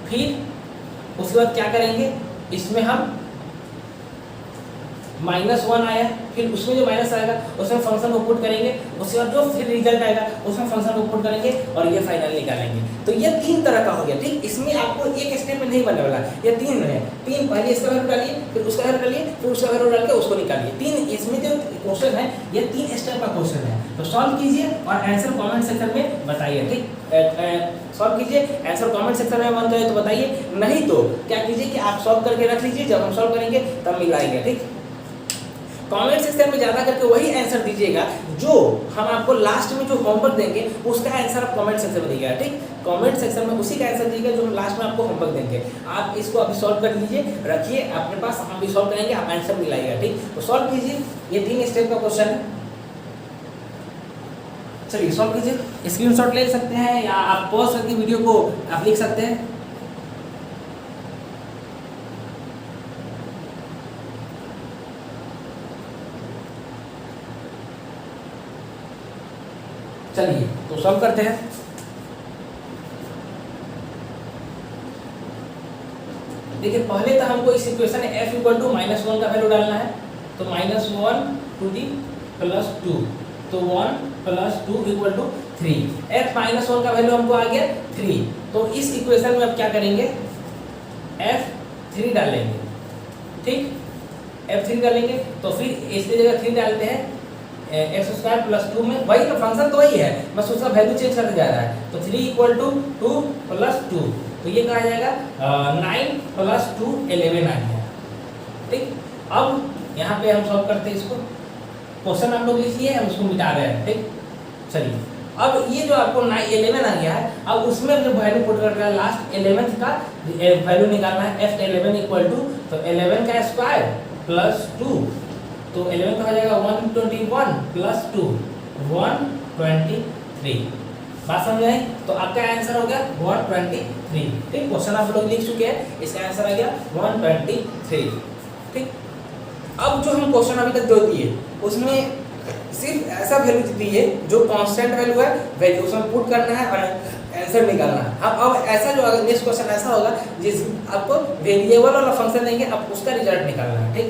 फिर उसके बाद क्या करेंगे, इसमें हम -1 आया, फिर उसमें जो माइनस आएगा उसमें फंक्शन को पुट करेंगे, उसके बाद जो फिर रिजल्ट आएगा उसमें फंक्शन को पुट करेंगे और ये फाइनल निकालेंगे। तो ये 3 तरह का हो गया, ठीक। इसमें आपको एक स्टेप में नहीं बनने वाला, ये 3 है। 3 पहले इसका वैल्यू डालिए, फिर उसका वैल्यू डालिए, फिर उसका वैल्यू डाल के उसको निकालिए। 3 इसमें जो क्वेश्चन है ये 3 स्टेप का क्वेश्चन है। तो सॉल्व कीजिए और आंसर कमेंट सेक्शन में बताइए, ठीक। सॉल्व कीजिए, आंसर कमेंट सेक्शन में मन करे तो बताइए, नहीं तो क्या कीजिए कि आप सॉल्व करके रख लीजिए, जब हम सॉल्व करेंगे तब मिलाएंगे, ठीक। कमेंट सेक्शन में ज़्यादा करके वही आंसर दीजिएगा जो हम आपको लास्ट में जो होमवर्क देंगे उसका आंसर आप कमेंट सेक्शन में दीजिएगा, ठीक। कमेंट सेक्शन में उसी का आंसर दीजिएगा जो हम लास्ट में आपको होमवर्क देंगे। आप इसको अभी सॉल्व कर लीजिए, रखिए अपने पास, हम भी सॉल्व करेंगे, आप आंसर मिलाइएगा, ठीक। तो सॉल्व कीजिए, ये 3 स्टेप का क्वेश्चन है। चलिए सॉल्व कीजिए, स्क्रीनशॉट ले सकते हैं या आप पॉज करके वीडियो को आप लिख सकते हैं। चलिए तो सॉल्व करते हैं। देखिए पहले तो हमको इस इक्वेशन में f इक्वल टू -1 का वैल्यू डालना है, तो -1 टू दी प्लस 2, तो 1 प्लस 2 इक्वल टू 3। f -1 का वैल्यू हमको आ गया 3। तो इस इक्वेशन में अब क्या करेंगे, f 3 डालेंगे, ठीक, f3 डालेंगे तो फिर इसकी जगह 3 डालते हैं एक्स स्क्वायर प्लस 2 में, वही तो फंक्शन तो वही है, बस उसका वैल्यू चेंज करते जा रहा है। तो 3 इक्वल टू 2 प्लस 2, तो ये कहा जाएगा 9 प्लस 2 11 आ गया, ठीक। अब यहाँ पे हम सॉल्व करते हैं इसको, क्वेश्चन आप लोग लिखिए, हम उसको मिटा रहे हैं, ठीक। चलिए अब ये जो आपको 11 आ गया है, अब उसमें जो वैल्यू पुट कर रहा है लास्ट 11th का वैल्यू निकालना है, f11 इक्वल टू, तो 11 का स्क्वायर प्लस 2, तो 11 का हो जाएगा 121 प्लस 2 123। बात समझ आई? तो आपका आंसर हो गया 123, ठीक। क्वेश्चन आप लोग लिख चुके हैं, इसका आंसर आ गया 123, ठीक। अब जो हम क्वेश्चन अभी तक जो दिए उसमें सिर्फ ऐसा वैल्यू दी है जो कांस्टेंट वैल्यू है, वैल्यू उसमें पुट करना है और आंसर निकालना है। अब ऐसा जो अगर नेक्स्ट क्वेश्चन ऐसा होगा जिस आपको वेरिएबल वाला फंक्शन देंगे, अब उसका रिजल्ट निकालना है, ठीक।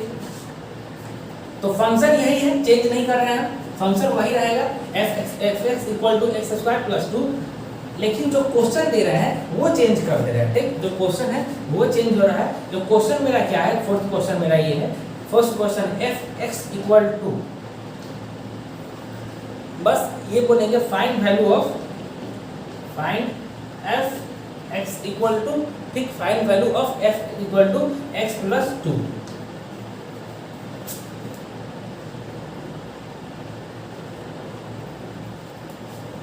तो फंक्शन यही है, चेंज नहीं कर रहे हैं, फंक्शन वही रहेगा f(x) equal to x square plus 2, लेकिन जो क्वेश्चन दे रहे हैं वो चेंज कर दे रहे हैं, ठीक। जो क्वेश्चन है वो चेंज हो रहा है। जो क्वेश्चन मेरा क्या है, फोर्थ क्वेश्चन मेरा ये है, first question f(x) equal to, बस ये बोलेंगे find value of, find f(x) equal to, ठीक, find value of f equal to x plus 2।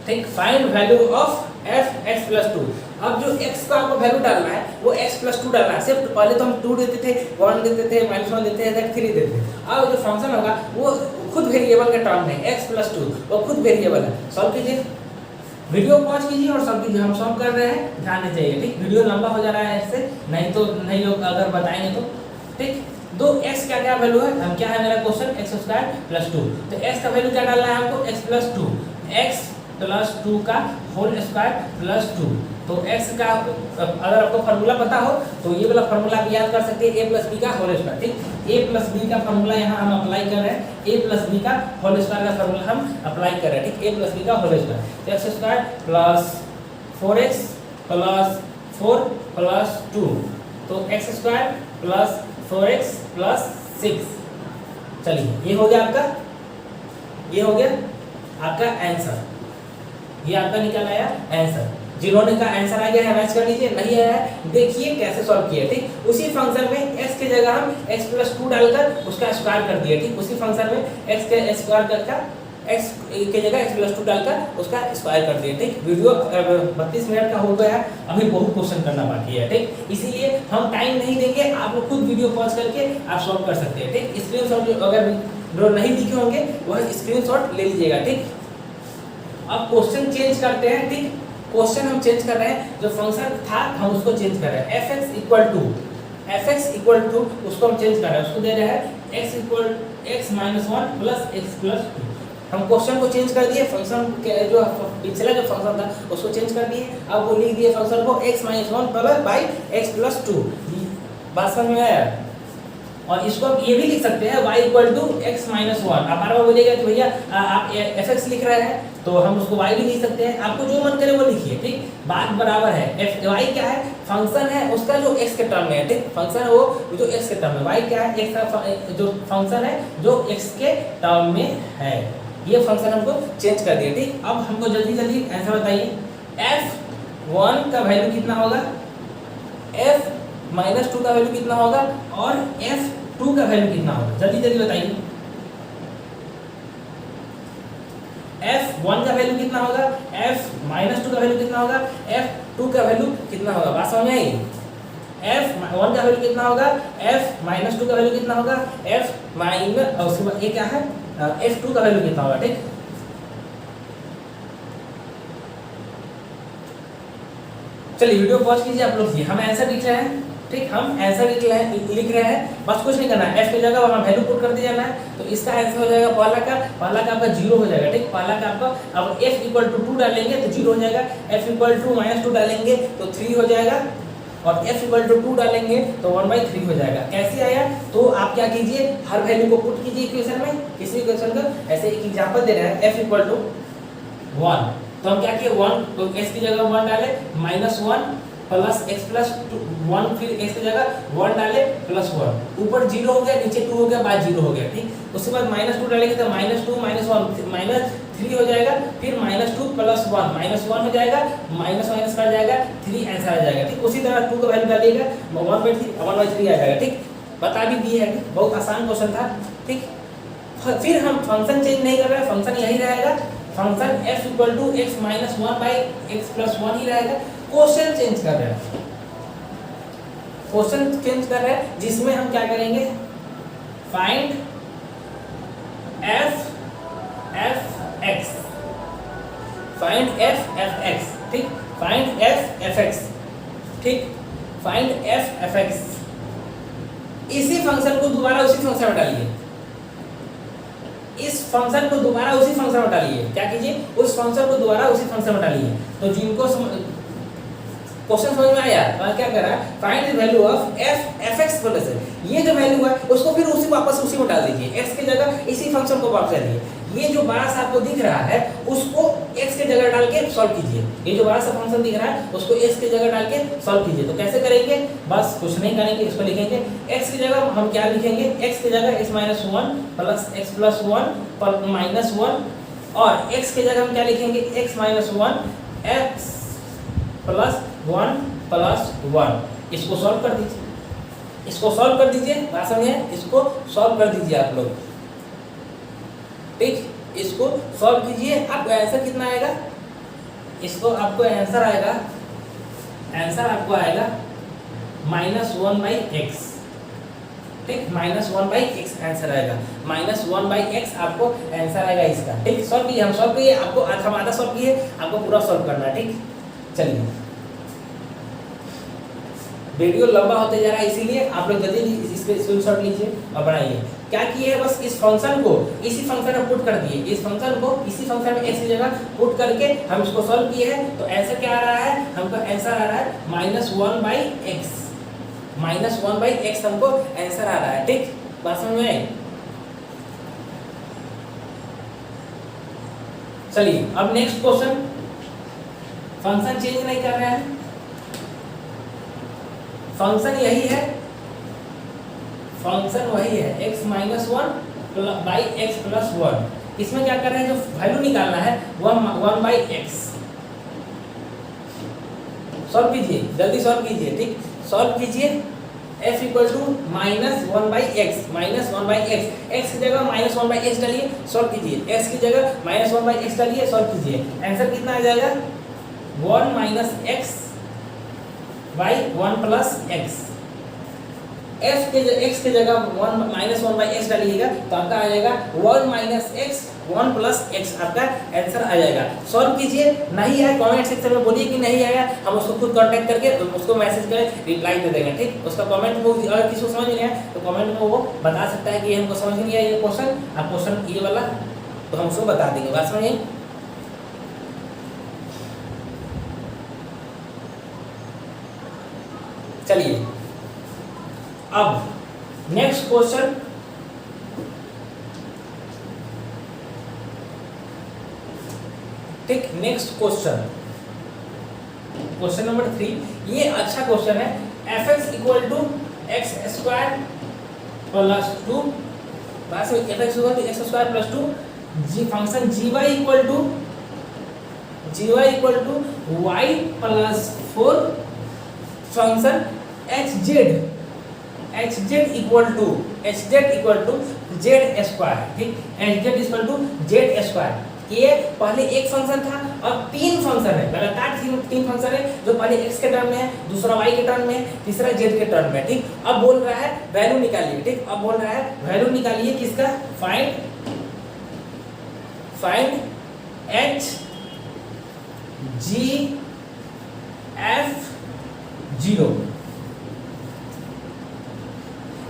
ठीक, find value of f(x plus 2)। अब जो x का आपको वैल्यू डालना है वो x प्लस 2 डालना है। सिर्फ पहले तो हम 2 देते थे, 1 देते थे, -1 देते थे, 3 देते थे। अब जो फंक्शन होगा वो खुद वेरिएबल का टर्म है, x प्लस 2, वो खुद वेरिएबल है। सॉल्व कीजिए, वीडियो पॉज कीजिए और सॉल्व कीजिए, हम सॉल्व कर रहे हैं, ध्यान देना चाहिए, ठीक। वीडियो लंबा हो जा रहा है ऐसे, नहीं तो नहीं लोग अगर बताएंगे तो, ठीक। दो x का क्या वैल्यू है, हम क्या है मेरा क्वेश्चन, एक्स स्क्वायर प्लस 2, तो x का वैल्यू क्या डालना है हमको, x प्लस 2, x प्लस 2 का होल स्क्वायर प्लस 2। तो x का अगर आपको फार्मूला पता हो तो ये वाला फार्मूला आप याद कर सकते हैं, a प्लस बी का होल स्क्वायर, ठीक। a प्लस बी का फार्मूला यहाँ हम अप्लाई कर रहे हैं, a प्लस बी का होल स्क्वायर का फार्मूला हम अप्लाई कर रहे हैं, ठीक। a प्लस बी का होल स्क्वायर, तो x square plus 4x plus 4 plus 2, तो x square plus 4x plus 6। चलिए ये हो गया आपका, ये हो गया आपका आंसर, ये आपका निकल आया आंसर। जिन्होंने का आंसर आ गया है मैच कर लीजिए, नहीं आया है देखिए कैसे सॉल्व किया, ठीक। उसी फंक्शन में x की जगह हम x प्लस 2 डालकर उसका स्क्वायर कर दिया, ठीक। उसी फंक्शन में x के स्क्वायर करके x की जगह x प्लस 2 डालकर उसका स्क्वायर कर दिया, ठीक। वीडियो 32 मिनट का हो गया है, अभी बहुत क्वेश्चन करना बाकी है, ठीक। इसीलिए हम टाइम नहीं देंगे, आप लोग खुद वीडियो पॉज करके आप सॉल्व कर सकते हैं, ठीक। स्क्रीनशॉट अगर जो नहीं लिखे होंगे वह स्क्रीनशॉट ले लीजिएगा, ठीक। अब क्वेश्चन चेंज करते हैं, ठीक। क्वेश्चन हम चेंज कर रहे हैं, जो फंक्शन था हम उसको चेंज कर रहे हैं, f(x) इक्वल टू उसको हम चेंज कर रहे हैं, उसको दे रहे हैं x equal x minus 1 plus x plus 2। हम क्वेश्चन को चेंज कर दिए, फंक्शन के जो पिछला जो फंक्शन था उसको चेंज कर दिए, अब वो लिख दिए फंक्शन को x minus 1 plus by x plus 2। बात समझ में आया? और इसको आप ये भी लिख सकते हैं y equal to x minus 1। आप बार बार बोलिएगा कि भैया आप f(x) लिख रहे हैं, तो हम उसको y भी लिख सकते हैं, आपको जो मन करे वो लिखिए, ठीक। बात बराबर है, y क्या है, फंक्शन है उसका जो x के टर्म में है, ठीक। फंक्शन है वो जो x के टर्म में, y क्या है, x का जो फंक्शन है जो x के टर्म में है। ये फंक्शन हमको चेंज कर दिया, ठीक। अब हमको जल्दी जल्दी आंसर बताइए, f(1) का वैल्यू कितना होगा, f माइनस 2 का वैल्यू कितना होगा और f(2) का वैल्यू कितना होगा, जल्दी जल्दी बताइए। f(1) का वैल्यू कितना होगा, f माइनस 2 का वैल्यू कितना होगा, f(2) का वैल्यू कितना होगा, बात समझ में आई? f(1) का वैल्यू कितना होगा, f माइनस 2 का वैल्यू कितना होगा, f माइनस और उसके बाद ये क्या है, f(2) का वैल्यू कितना होगा, ठीक। चलिए वीडियो पॉज कीजिए आप लोग, हम आंसर लिख रहे हैं, ठीक। हम आंसर लिख रहे हैं, बस कुछ नहीं करना है, f की जगह वहाँ वैल्यू पुट कर दिया जाना है, तो इसका आंसर हो जाएगा पहला का आपका 0 हो जाएगा, ठीक। पहला का आपका अब f इक्वल टू 2 डालेंगे तो 0 हो जाएगा, f इक्वल टू माइनस 2 डालेंगे तो 3 हो जाएगा, और f इक्वल टू 2 डालेंगे तो 1/3 हो जाएगा। कैसे आया, तो आप क्या कीजिए, हर वैल्यू को पुट कीजिए इक्वेशन में, किसी इक्वेशन का। ऐसे एक एग्जांपल दे रहे हैं, f इक्वल टू 1, तो हम क्या किए 1, तो s की जगह 1 डाले, -1 प्लस एक्स प्लस 1, फिर एक्स की जगह 1 डाले प्लस 1, ऊपर 0 हो गया, नीचे 2 हो गया, बाद 0 हो गया, ठीक। उसके बाद -2 डालेंगे तो -2 -1 -3 हो जाएगा, फिर -2 प्लस 1 -1 हो जाएगा, माइनस माइनस कट जाएगा, 3 आंसर आ जाएगा, ठीक। उसी तरह 2 का वैल्यू डालिएगा 1/3 आ जाएगा, ठीक। बता भी दिए है, बहुत आसान क्वेश्चन था, ठीक। फिर हम फंक्शन चेंज नहीं कर रहे हैं, फंक्शन यही रहेगा, function f equal to x minus 1/x plus 1 ही रहेगा। क्वेश्चन चेंज कर रहे हैं, क्वेश्चन चेंज कर रहे हैं, जिसमें हम क्या करेंगे, find f f x, find f f x, ठीक, फाइंड f f x, ठीक, फाइंड f f x। इसी फंक्शन को दोबारा उसी फंक्शन में डालिए, इस फंक्शन को दोबारा उसी फंक्शन में डालिए, क्या कीजिए, उस फंक्शन को दोबारा उसी फंक्शन में डालिए। तो जिनको क्वेश्चन समझ में आया, तो क्या कर रहा है, find the value of f f(x) plus ये जो वैल्यू है उसको फिर उसी वापस उसी में डाल दीजिए, x की जगह इसी फंक्शन को वापस डालिए। ये जो बड़ा सा आपको दिख रहा है उसको x की जगह डाल के सॉल्व कीजिए, ये जो बड़ा सा फंक्शन दिख रहा है उसको x की जगह डाल के सॉल्व कीजिए। तो कैसे करेंगे, बस कुछ नहीं करेंगे, इसको लिखेंगे x की जगह हम क्या लिखेंगे, x की जगह x minus 1 plus x plus 1 minus 1, और x की जगह हम क्या लिखेंगे, x minus 1 x plus 1 plus 1। इसको सॉल्व कर दीजिए, इसको सॉल्व कर दीजिए, बात समझे, इसको सॉल्व कर दीजिए आप लोग, ठीक। इसको सॉल्व कीजिए, आपको आंसर कितना आएगा, इसको आपको आंसर आएगा, आंसर आपको आएगा -1/x, ठीक, -1/x आंसर आएगा, -1/x आपको आंसर आएगा इसका, ठीक। सॉल्व कीजिए, हम सॉल्व किए, आपको हम आधा सॉल्व किए, आपको पूरा सॉल्व करना है, ठीक। चलिए, वीडियो लंबा होते जा रहा है, इसीलिए आप लोग जल्दी इस पे स्क्रीनशॉट लीजिए और बनाइए। क्या किए है, बस इस फंक्शन को इसी फंक्शन में पुट कर दिए, इस फंक्शन को इसी फंक्शन में x की जगह पुट करके हम इसको सॉल्व किए हैं। तो आंसर क्या आ रहा है, हमको आंसर आ रहा है -1/x, -1/x हमको आंसर आ रहा है, ठीक। बात समझ में आई। चलिए अब नेक्स्ट क्वेश्चन, फंक्शन चेंज नहीं कर रहे हैं, फंक्शन यही है, फंक्शन वही है, x माइनस 1/x प्लस 1। इसमें क्या कर रहे हैं, जो वैल्यू निकालना है 1/x। सॉल्व कीजिए, जल्दी सॉल्व कीजिए, ठीक, सॉल्व कीजिए। f equal to -1/x, x की जगह -1/x डालिए, सॉल्व कीजिए, x की जगह -1/x डालिए, सॉल्व कीजिए। आंसर कितना आ जाएगा, 1 - x/1 प्लस x। f के x की जगह -1/x डालिएगा तो आपका आ जाएगा 1 - x 1 प्लस x, आपका आंसर आ जाएगा। सॉल्व कीजिए, नहीं आया कमेंट सेक्शन में बोलिए कि नहीं आया, हम उसको खुद कांटेक्ट करके उसको मैसेज करें, रिप्लाई दे देंगे, ठीक। उसका कमेंट में अगर किसी को समझ नहीं आया तो कमेंट में वो बता सकता है कि ये हमको समझ नहीं आया ये क्वेश्चन, आप क्वेश्चन ये वाला, तो हम उसको बता देंगे। बात समझिए। चलिए अब नेक्स्ट क्वेश्चन, ठीक, नेक्स्ट क्वेश्चन, क्वेश्चन नंबर 3। ये अच्छा क्वेश्चन है, f(x) equal to x² plus 2, बस f(x) equal to x² plus 2, g function gy equal to y plus 4, function hz equal to z², ठीक, hz इक्वल टू z²। ये पहले एक फंक्शन था, अब 3 फंक्शन है, लगातार 3 फंक्शन है, जो पहले x के टर्म में है, दूसरा y के टर्म में है, तीसरा z के टर्म में, ठीक। अब बोल रहा है वैल्यू निकालिए, ठीक, अब बोल रहा है वैल्यू निकालिए किसका, फाइंड h g f 0।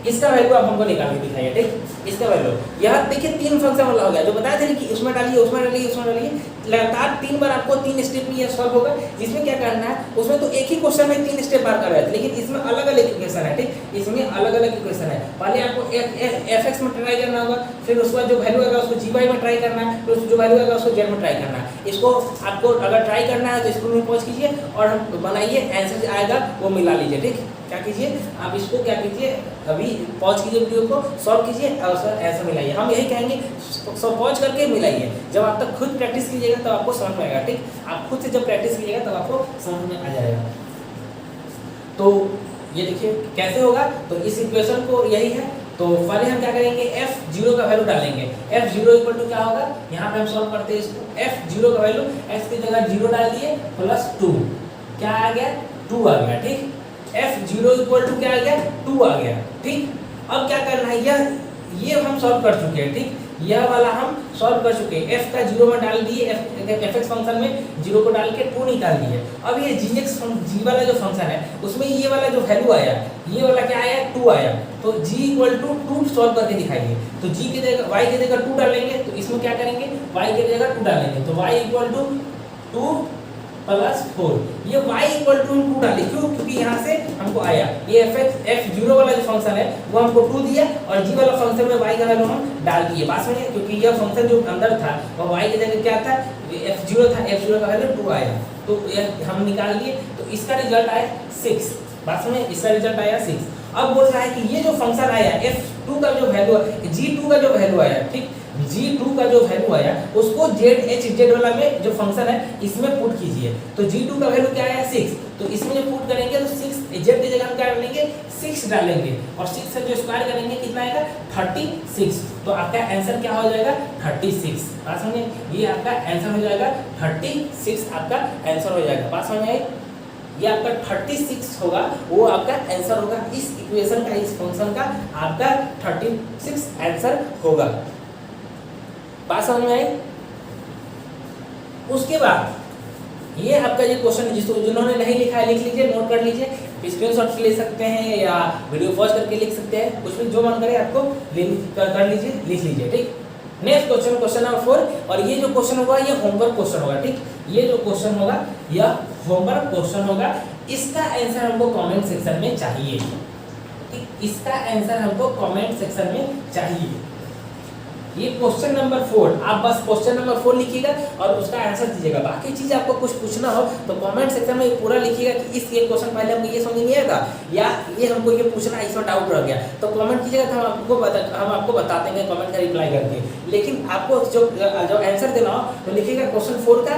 इसका वैल्यू आप हमको निकाल के दिखाइए, ठीक। इसका वैल्यू यहाँ देखिए 3 फंक्शन वाला हो गया, जो बताया था कि उसमें डालिए उसमें डालिए उसमें डालिए, लगातार 3 बार आपको 3 स्टेप में ये सॉल्व होगा। जिसमें क्या करना है, उसमें तो एक ही क्वेश्चन में 3 स्टेप बार कर रहे थे, लेकिन इसमें अलग अलग इक्वेशन है, ठीक। इसमें अलग अलग इक्वेशन है। पहले आपको fx में ट्राई करना होगा, फिर उसके बाद जो वैल्यू आएगा उसको gy में ट्राई करना है, फिर जो वैल्यू आएगा उसको z में ट्राई करना है। इसको आपको अगर ट्राई करना है तो स्क्रीन में पॉज कीजिए और हम बनाइए, आंसर आएगा वो मिला लीजिए, ठीक। क्या कीजिए आप इसको क्या कीजिए, अभी पॉज कीजिए वीडियो को, सॉल्व कीजिए और उसका आंसर मिलाइए। हम यही कहेंगे सब पॉज करके मिलाइए। जब आप तक खुद प्रैक्टिस कीजिएगा तब आपको समझ में आएगा, ठीक। आप खुद से जब प्रैक्टिस कीजिएगा तब आपको समझ में आ जाएगा। तो ये देखिए कैसे होगा, तो इस इक्वेशन को यही है। तो पहले हम क्या करेंगे, f0 का वैल्यू डालेंगे। f0 इक्वल टू क्या होगा, यहाँ पे हम सॉल्व करते हैं इसको। f0 का वैल्यू x की जगह 0 डाल दिए प्लस 2, क्या आ गया 2 आ गया, ठीक। f0 इक्वल टू क्या आ गया 2 आ गया, ठीक। अब क्या करना है, ये हम सॉल्व कर चुके हैं, ठीक। यह वाला हम सॉल्व कर चुके हैं। f का 0 में डाल दिए, fx फंक्शन में 0 को डाल के 2 निकाल दिए। अब ये g वाला जो फंक्शन है उसमें ये वाला जो वैल्यू आया, ये वाला क्या आया 2 आया, तो g इक्वल टू 2 सॉल्व करके दिखाइए। तो g की जगह y की जगह 2 डालेंगे, तो इसमें क्या करेंगे y की जगह 2 डालेंगे, तो y इक्वल टू 2 प्लस 4, ये y इक्वल टू 2 डालें, क्यों, क्योंकि यहाँ से हमको आया ये f0 वाला जो फंक्शन है वो हमको 2 दिया और g वाला फंक्शन में y का वैल्यू हम डाल दिए। बात समझिए, क्योंकि यह फंक्शन जो अंदर था वो y की जगह क्या था, f0 था, f0 का वैल्यू 2 आया, तो यह हम निकाल लिए। तो इसका रिजल्ट आया 6। बात समझिए, इसका रिजल्ट आया 6। अब बोल रहा है कि ये जो फंक्शन आया f2 का जो वैल्यू, g2 का जो वैल्यू आया, ठीक, g2 का जो वैल्यू आया उसको z वाला में जो फंक्शन है इसमें पुट कीजिए। तो g2 का वैल्यू क्या आया 6, तो इसमें जो पुट करेंगे तो 6 z की जगह हम क्या डालेंगे 6 डालेंगे, और 6 से जो स्क्वायर करेंगे कितना आएगा 36। तो आपका आंसर क्या हो जाएगा 36। बात समझिए, ये आपका आंसर हो जाएगा 36, आपका आंसर हो जाएगा। बात समझ आई, ये आपका 36 होगा, वो आपका आंसर होगा। इस इक्वेशन का, इस फंक्शन का आपका 36 आंसर होगा। बात समझ में आई। उसके बाद ये आपका ये क्वेश्चन जिन्होंने नहीं लिखा है लिख लीजिए, नोट कर लीजिए, स्क्रीनशॉट ले सकते हैं या वीडियो पॉज करके लिख सकते हैं, कुछ भी जो मन करे आपको कर लीजिए, लिख लीजिए, ठीक। नेक्स्ट क्वेश्चन, क्वेश्चन नंबर 4, और ये जो क्वेश्चन होगा ये होमवर्क क्वेश्चन होगा, ठीक। ये जो क्वेश्चन होगा यह होमवर्क क्वेश्चन होगा। इसका आंसर हमको कमेंट सेक्शन में चाहिए, ठीक। इसका आंसर हमको कमेंट सेक्शन में चाहिए। ये क्वेश्चन नंबर 4, आप बस क्वेश्चन नंबर 4 लिखिएगा और उसका आंसर दीजिएगा। बाकी चीज आपको कुछ पूछना हो तो कमेंट सेक्शन में पूरा लिखिएगा कि इस ये क्वेश्चन पहले हमको ये समझ नहीं आया था, या ये हमको ये पूछना इसमें डाउट रह गया, तो कमेंट कीजिएगा, तो हम आपको बता देंगे कमेंट का रिप्लाई करके। लेकिन आपको जो आंसर देना हो तो लिखिएगा क्वेश्चन 4 का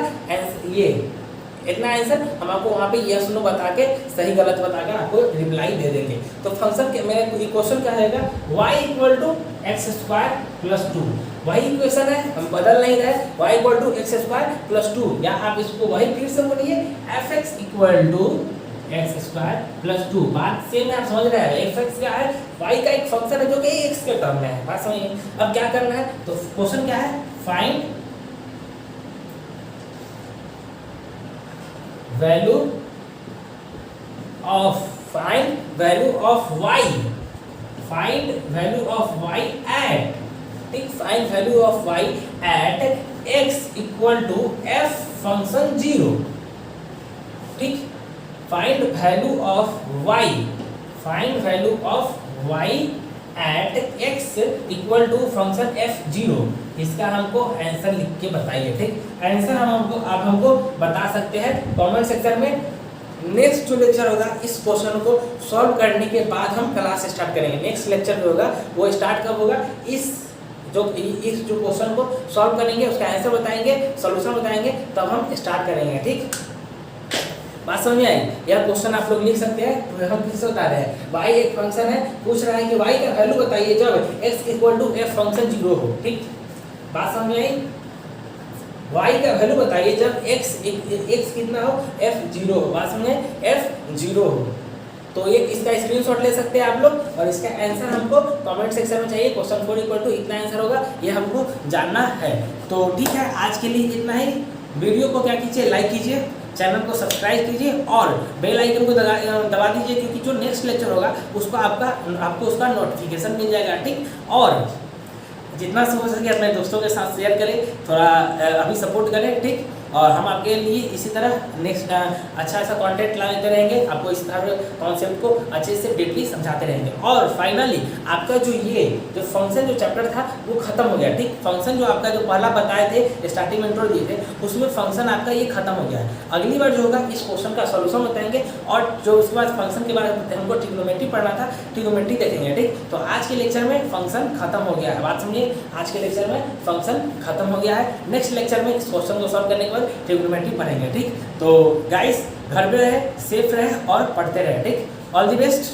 ये इतना आंसर, हम आपको वहाँ पे यस नो बता के सही गलत बता के आपको रिप्लाई दे देंगे। तो फंक्शन के मेरा इक्वेशन क्या रहेगा, y equal to x square plus 2, वही इक्वेशन है, हम बदल नहीं रहे, y equal to x square plus 2, या आप इसको वही फिर से बोलिए fx equal to x square plus 2। बात सेम है, आप समझ रहे हैं। fx क्या है, y का एक फंक्शन है जो कि x के टर्म में है। बात समझिए। अब क्या करना है, तो क्वेश्चन क्या है, find value of y, find value of y at, ठीक, find value of y at x equal to f function 0, ठीक। find value of y at x equal to function f0, इसका हमको आंसर लिख के बताइए, ठीक। आंसर आप हमको बता सकते हैं कमेंट सेक्शन में। नेक्स्ट जो लेक्चर होगा इस क्वेश्चन को सॉल्व करने के बाद हम क्लास स्टार्ट करेंगे। नेक्स्ट लेक्चर जो होगा वो स्टार्ट कब होगा, इस जो क्वेश्चन को सॉल्व करेंगे, उसका आंसर बताएंगे, सॉल्यूशन बताएंगे, तब हम स्टार्ट करेंगे, ठीक। बात समझ में आई। यह क्वेश्चन आप लोग लिख सकते हैं। तो हम किससे बता रहे हैं, y एक फंक्शन है, पूछ रहा है कि y का वैल्यू बताइए जब x equal to f function 0 हो, ठीक। बात समझ में आई। y का वैल्यू बताइए जब x कितना हो, f0 हो। बात समझे, f0 हो। तो ये इसका स्क्रीनशॉट ले सकते हैं आप लोग, और इसका आंसर हमको कमेंट सेक्शन में चाहिए। क्वेश्चन 4 इक्वल टू इतना आंसर होगा, ये हमको जानना है। तो ठीक है, आज के लिए इतना ही। वीडियो को क्या कीजिए, लाइक कीजिए चैनल को सब्सक्राइब कीजिए और बेल आइकन को दबा दीजिए, क्योंकि जो नेक्स्ट लेक्चर होगा आपको उसका नोटिफिकेशन मिल जाएगा। ठीक, और जितना से हो सके अपने दोस्तों के साथ शेयर करें, थोड़ा अभी सपोर्ट करें। ठीक, और हम आपके लिए इसी तरह नेक्स्ट अच्छा ऐसा कंटेंट लाते रहेंगे, आपको इस तरह कॉन्सेप्ट को अच्छे से डीपली समझाते रहेंगे। और फाइनली आपका जो फंक्शन जो चैप्टर था वो खत्म हो गया। ठीक, फंक्शन जो आपका जो पहला बताए थे, स्टार्टिंग में इंट्रो दिए थे, उसमें फंक्शन आपका ये खत्म हो गया है। अगली बार जो होगा इस क्वेश्चन का सोल्यूशन बताएंगे, और जो उसके बाद फंक्शन के बारे में हमको ट्रिग्नोमेट्री पढ़ना था, ट्रिग्नोमेट्री देखेंगे। ठीक, तो आज के लेक्चर में फंक्शन खत्म हो गया है, बात समझिए, आज के लेक्चर में फंक्शन खत्म हो गया है। नेक्स्ट लेक्चर में इस क्वेश्चन को सॉल्व करने के बाद ट्रिग्नोमेट्री पढ़ेंगे। ठीक, तो गाइस घर पे रहे, सेफ रहे और पढ़ते रहे। ठीक, ऑल द बेस्ट।